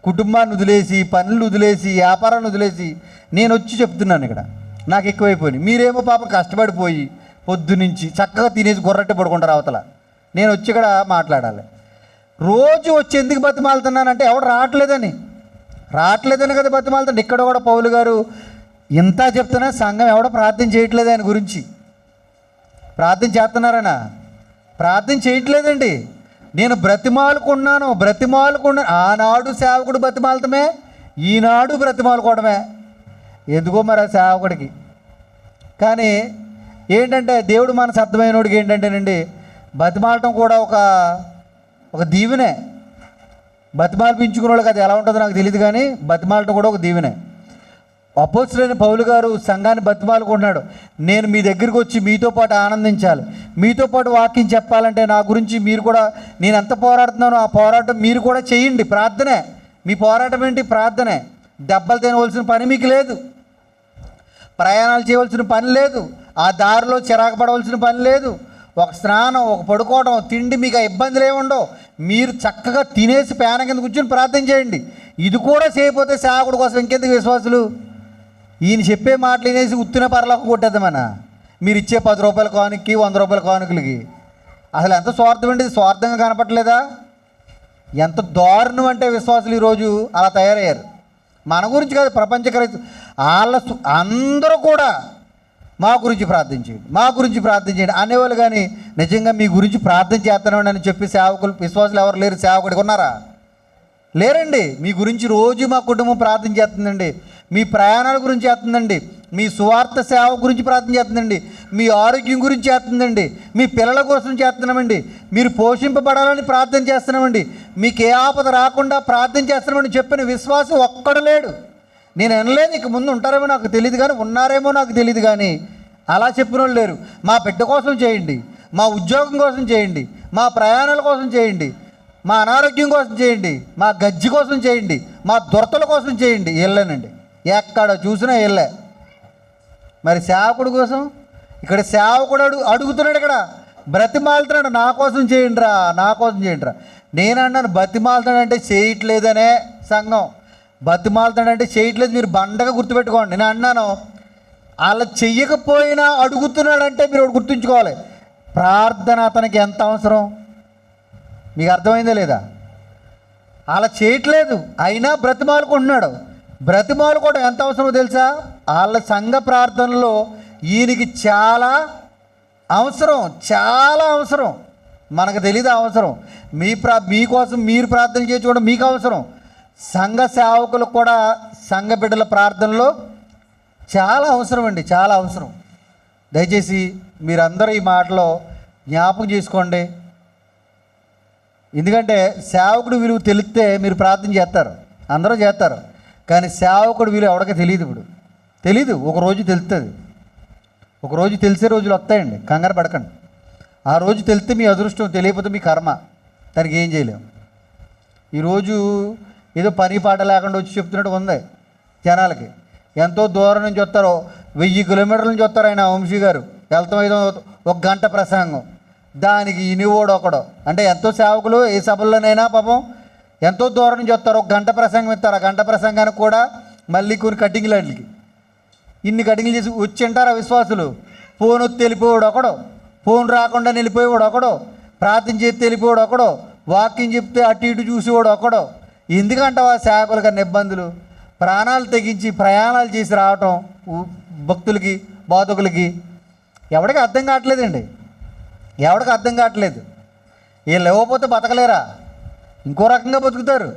కుటుంబాన్ని వదిలేసి, పనులు వదిలేసి, వ్యాపారాన్ని వదిలేసి నేను వచ్చి చెప్తున్నాను ఇక్కడ నాకు ఎక్కువైపోయి. మీరేమో పాపం కష్టపడిపోయి పొద్దునుంచి చక్కగా తినేసి గుర్రట్టే పడుకుంటారు అవతల. నేను వచ్చి ఇక్కడ మాట్లాడాలి. రోజు వచ్చి ఎందుకు బతిమాలుతున్నానంటే ఎవడు రావట్లేదని కదా బతిమాలుతాను. ఇక్కడ కూడా పౌలు గారు ఇంత చెప్తున్నా సంఘం ఎవడో ప్రార్థన చేయట్లేదు. ఆయన గురించి ప్రార్థన చేస్తున్నారనా? ప్రార్థన చేయట్లేదండి. నేను బ్రతిమాలుకున్నాను. ఆనాడు సేవకుడు బ్రతిమాలటమే, ఈనాడు బ్రతిమాలుకోవడమే. ఎందుకో మరి ఆ సేవకుడికి. కానీ ఏంటంటే దేవుడు మనసు అర్థమైనోడికి ఏంటంటేనండి, బతిమాలటం కూడా ఒక దీవెనే. బతిమాలిపించుకునే వాళ్ళకి అది ఎలా ఉంటుందో నాకు తెలియదు, కానీ బతిమాలటం కూడా ఒక దీవెనే. అపోస్తలుడైన పౌలు గారు సంఘాన్ని బతిమాలుకుంటున్నాడు. నేను మీ దగ్గరికి వచ్చి మీతో పాటు ఆనందించాలి, మీతో పాటు వాక్యం చెప్పాలంటే నా గురించి మీరు కూడా, నేను ఎంత పోరాడుతున్నానో ఆ పోరాటం మీరు కూడా చేయండి. ప్రార్థనే మీ పోరాటం ఏంటి? ప్రార్థనే. దెబ్బలు తినవలసిన పని మీకు లేదు, ప్రయాణాలు చేయవలసిన పని లేదు, ఆ దారిలో చిరాకు పడవలసిన పని లేదు. ఒక స్నానం, ఒక పడుకోవడం, తిండి, మీకు ఆ ఇబ్బందులు ఏముండవు. మీరు చక్కగా తినేసి పేన కింద కూర్చొని ప్రార్థన చేయండి. ఇది కూడా చేయకపోతే సేవకుడి కోసం ఇంకెందుకు విశ్వాసులు? ఈయన చెప్పే మాటలు వినేసి ఉత్తిన పరలోకం కొట్టేద్దామన్నా. మీరు ఇచ్చే 10 రూపాయల కానుకకి, 100 రూపాయల కానుకలకి అసలు ఎంత స్వార్థం అండి? స్వార్థంగా కనపట్లేదా? ఎంత దారుణం అంటే విశ్వాసులు ఈరోజు అలా తయారయ్యారు. మన గురించి కాదు, ప్రపంచకరైతే అందరూ కూడా మా గురించి ప్రార్థించేయండి అనేవాళ్ళు. కానీ నిజంగా మీ గురించి ప్రార్థన చేస్తున్నామని అని చెప్పి విశ్వాసులు ఎవరు లేరు. సేవకుడికి ఉన్నారా? లేరండి. మీ గురించి రోజు మా కుటుంబం ప్రార్థన చేస్తుందండి. మీ ప్రయాణాల గురించి చేస్తుందండి. మీ సువార్త సేవ గురించి ప్రార్థన చేస్తుందండి. మీ ఆరోగ్యం గురించి చేస్తుందండి, మీ పిల్లల కోసం చేస్తున్నామండి, మీరు పోషింపబడాలని ప్రార్థన చేస్తున్నామండి, మీకు ఏ ఆపద రాకుండా ప్రార్థన చేస్తున్నామని చెప్పిన విశ్వాసం ఒక్కడు లేడు. నేను అనలేదు, ఇక ముందు ఉంటారేమో నాకు తెలియదు కానీ, ఉన్నారేమో నాకు తెలియదు కానీ అలా చెప్పిన వాళ్ళు లేరు. మా బిడ్డ కోసం చేయండి, మా ఉద్యోగం కోసం చేయండి, మా ప్రయాణాల కోసం చేయండి, మా అనారోగ్యం కోసం చేయండి, మా గజ్జి కోసం చేయండి, మా దొరతల కోసం చేయండి. వెళ్ళానండి, ఎక్కడ చూసినా వెళ్ళా. మరి సేవకుడు కోసం ఇక్కడ సేవకుడు అడుగుతున్నాడు, ఇక్కడ బ్రతిమాలుతున్నాడు, నా కోసం చేయండిరా, నా కోసం చేయండిరా. నేను అన్నాను, బతిమాలుతాడంటే చేయట్లేదనే సంఘం, బతిమాలుతాడంటే చేయట్లేదు, మీరు బండగా గుర్తుపెట్టుకోండి. నేను అన్నాను, అలా చెయ్యకపోయినా అడుగుతున్నాడంటే మీరు ఒకటి గుర్తుంచుకోవాలి, ప్రార్థన అతనికి ఎంత అవసరం. మీకు అర్థమైందా లేదా? అలా చేయట్లేదు అయినా బ్రతిమాలుకుంటున్నాడు. బ్రతిమాలుకోవడం ఎంత అవసరమో తెలుసా? వాళ్ళ సంఘ ప్రార్థనలో ఈయనకి చాలా అవసరం, చాలా అవసరం. మనకు తెలీదు అవసరం. మీకోసం మీరు ప్రార్థన చేసుకోవడం మీకు అవసరం. సంఘ సేవకులకు కూడా సంఘ బిడ్డల ప్రార్థనలో చాలా అవసరం అండి, చాలా అవసరం. దయచేసి మీరందరూ ఈ మాటలో జ్ఞాపకం చేసుకోండి. ఎందుకంటే సేవకుడు విలువ తెలిస్తే మీరు ప్రార్థన చేస్తారు, అందరూ చేస్తారు. కానీ సేవకుడు విలువ ఎవరికి తెలియదు. ఇప్పుడు తెలీదు, ఒకరోజు తెలుస్తుంది. ఒకరోజు తెలిసే రోజులు వస్తాయండి, కంగారు పడకండి. ఆ రోజు తెలిస్తే మీ అదృష్టం, తెలియకపోతే మీ కర్మ, దానికి ఏం చేయలేము. ఈరోజు ఏదో పని పాట లేకుండా వచ్చి చెప్తున్నట్టు ఉంది జనాలకి. ఎంతో దూరం నుంచి వస్తారో, 1000 కిలోమీటర్ల నుంచి వస్తారు. ఆయన వంశీ గారు వెళ్తాం, ఏదో 1 గంట ప్రసంగం, దానికి ఇనివోడు ఒకడు. అంటే ఎంతో సేవకులు ఏ సభల్లోనైనా పాపం ఎంతో దూరం నుంచి వస్తారు, 1 గంట ప్రసంగం ఇస్తారు. ఆ గంట ప్రసంగానికి కూడా మళ్ళీ కొన్ని కటింగ్లు అట్లకి ఇన్ని కటింగ్లు చేసి వచ్చి ఉంటారు ఆ విశ్వాసులు. ఫోన్ వచ్చి వెళ్ళిపోయాడు ఒకడు, ఫోన్ రాకుండా వెళ్ళిపోయేవాడు ఒకడు, ప్రార్థన చేస్తే వెళ్ళిపోయాడు ఒకడు, వాక్యం చెప్తే అటు ఇటు చూసేవాడు ఒకడు. ఎందుకంటావా సేవకులు కన్నా ఇబ్బందులు? ప్రాణాలు తెగించి ప్రయాణాలు చేసి రావటం భక్తులకి, బోధకులకి ఎవడికి అర్థం కావట్లేదండి, ఎవడికి అర్థం కావట్లేదు. వీళ్ళు ఇవ్వకపోతే బతకలేరా? ఇంకో రకంగా బతుకుతారు.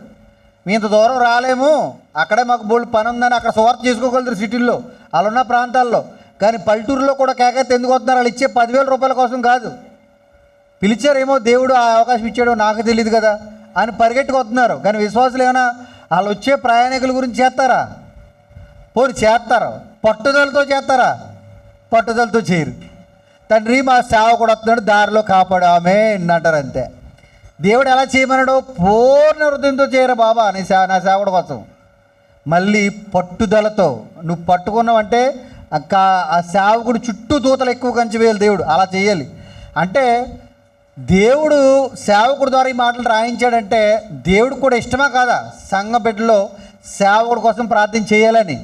మీ ఇంత దూరం రాలేము, అక్కడే మాకు బోల్డ్ పని ఉందని అక్కడ సువార్త చేసుకోగలుగుతారు సిటీల్లో, అలా ఉన్న ప్రాంతాల్లో. కానీ పల్లెటూరులో కూడా కేకైతే ఎందుకు వస్తున్నారు? వాళ్ళు ఇచ్చే 10,000 రూపాయల కోసం కాదు. పిలిచారేమో, దేవుడు ఆ అవకాశం ఇచ్చాడో నాకు తెలియదు కదా అని పరిగెట్టుకు వస్తున్నారు. కానీ విశ్వాసులు ఏమైనా వాళ్ళు వచ్చే ప్రయాణికుల గురించి చేస్తారా? పోని చేస్తారు, పట్టుదలతో చేస్తారా? పట్టుదలతో చేయరు. తండ్రి మా సేవకుడు వస్తున్నాడు, దారిలో కాపాడు ఆమె అంటారు అంతే. దేవుడు ఎలా చేయమన్నాడో పూర్ణ హృదయంతో చేయరా బాబా నా సేవకుడు కోసం. మళ్ళీ పట్టుదలతో నువ్వు పట్టుకున్నావంటే ఆ సేవకుడు చుట్టూ దూతలు ఎక్కువ కంచి వేయాలి దేవుడు, అలా చేయాలి. అంటే దేవుడు సేవకుడు ద్వారా ఈ మాటలు రాయించాడంటే దేవుడు కూడా ఇష్టమా కాదా? సంఘ బిడ్డలో సేవకుడు కోసం ప్రార్థన చేయాలని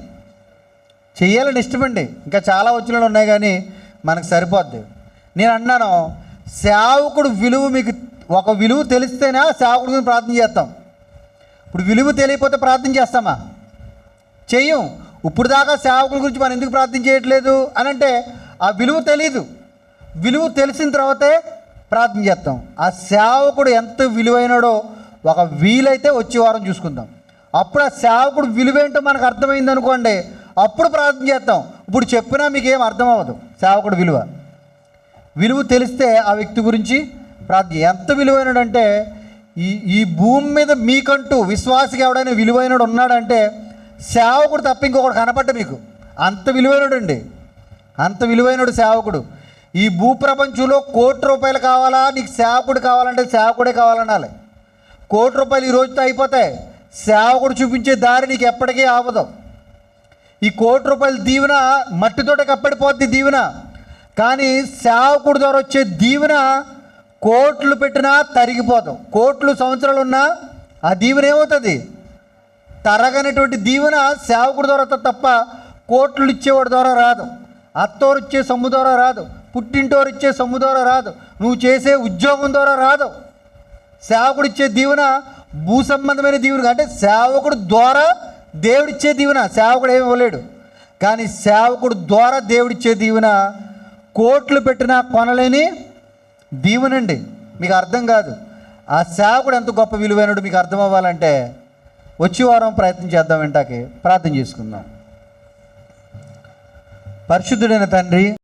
ఇష్టమండి. ఇంకా చాలా వచనాలు ఉన్నాయి కానీ మనకు సరిపోద్ది. నేను అన్నాను, సేవకుడు విలువ మీకు ఒక విలువ తెలిస్తేనే సేవకుడి గురించి ప్రార్థన చేస్తాం. ఇప్పుడు విలువ తెలియకపోతే ప్రార్థన చేస్తామా? చెయ్యం. ఇప్పుడు దాకా సేవకుల గురించి మనం ఎందుకు ప్రార్థన చేయట్లేదు అని అంటే ఆ విలువ తెలీదు. విలువ తెలిసిన తర్వాతే ప్రార్థన చేస్తాం. ఆ సేవకుడు ఎంత విలువైనడో ఒక వీలైతే వచ్చే వారం చూసుకుందాం. అప్పుడు ఆ సేవకుడు విలువేంటో మనకు అర్థమైంది అనుకోండి, అప్పుడు ప్రార్థన చేస్తాం. ఇప్పుడు చెప్పినా మీకు ఏం అర్థం అవ్వదు. సేవకుడు విలువ తెలిస్తే ఆ వ్యక్తి గురించి ప్రార్థన. ఎంత విలువైనడంటే ఈ భూమి మీద మీకంటూ విశ్వాసికి ఎవడైనా విలువైనడు ఉన్నాడంటే సేవకుడు తప్ప ఇంకొకటి కనపడ్డ మీకు. అంత విలువైనడు అండి, అంత విలువైనడు సేవకుడు. ఈ భూప్రపంచంలో 1 కోటి రూపాయలు కావాలా, నీకు సేవకుడు కావాలంటే సేవకుడే కావాలనాలి. 1 కోటి రూపాయలు ఈ రోజుతో అయిపోతాయి. సేవకుడు చూపించే దారి నీకు ఎప్పటికీ ఆపదు. ఈ 1 కోటి రూపాయల దీవెన మట్టితోటే కప్పడిపోద్ది దీవెన. కానీ సేవకుడు ద్వారా వచ్చే దీవెన కోట్లు పెట్టినా తరిగిపోతాం. కోట్లు సంవత్సరాలు ఉన్నా ఆ దీవెన ఏమవుతుంది? తరగనటువంటి దీవెన సేవకుడి ద్వారా తప్ప కోట్లు ఇచ్చేవాడి ద్వారా రాదు. అత్తోరు ఇచ్చే సొమ్ము ద్వారా రాదు, పుట్టింటోరు ఇచ్చే సొమ్ము ద్వారా రాదు, నువ్వు చేసే ఉద్యోగం ద్వారా రాదు. సేవకుడు ఇచ్చే దీవెన భూ సంబంధమైన దీవెన. అంటే సేవకుడు ద్వారా దేవుడిచ్చే దీవెన, సేవకుడు ఏమి ఇవ్వలేడు. కానీ సేవకుడు ద్వారా దేవుడిచ్చే దీవెన కోట్లు పెట్టినా కొనలేని దీవెనండి. మీకు అర్థం కాదు. ఆ సేవకుడు ఎంత గొప్ప విలువైనడు మీకు అర్థం అవ్వాలంటే వచ్చే వారం ప్రయత్నం చేద్దాం. వెంటకి ప్రార్థన చేసుకుందాం. పరిశుద్ధుడైన తండ్రి,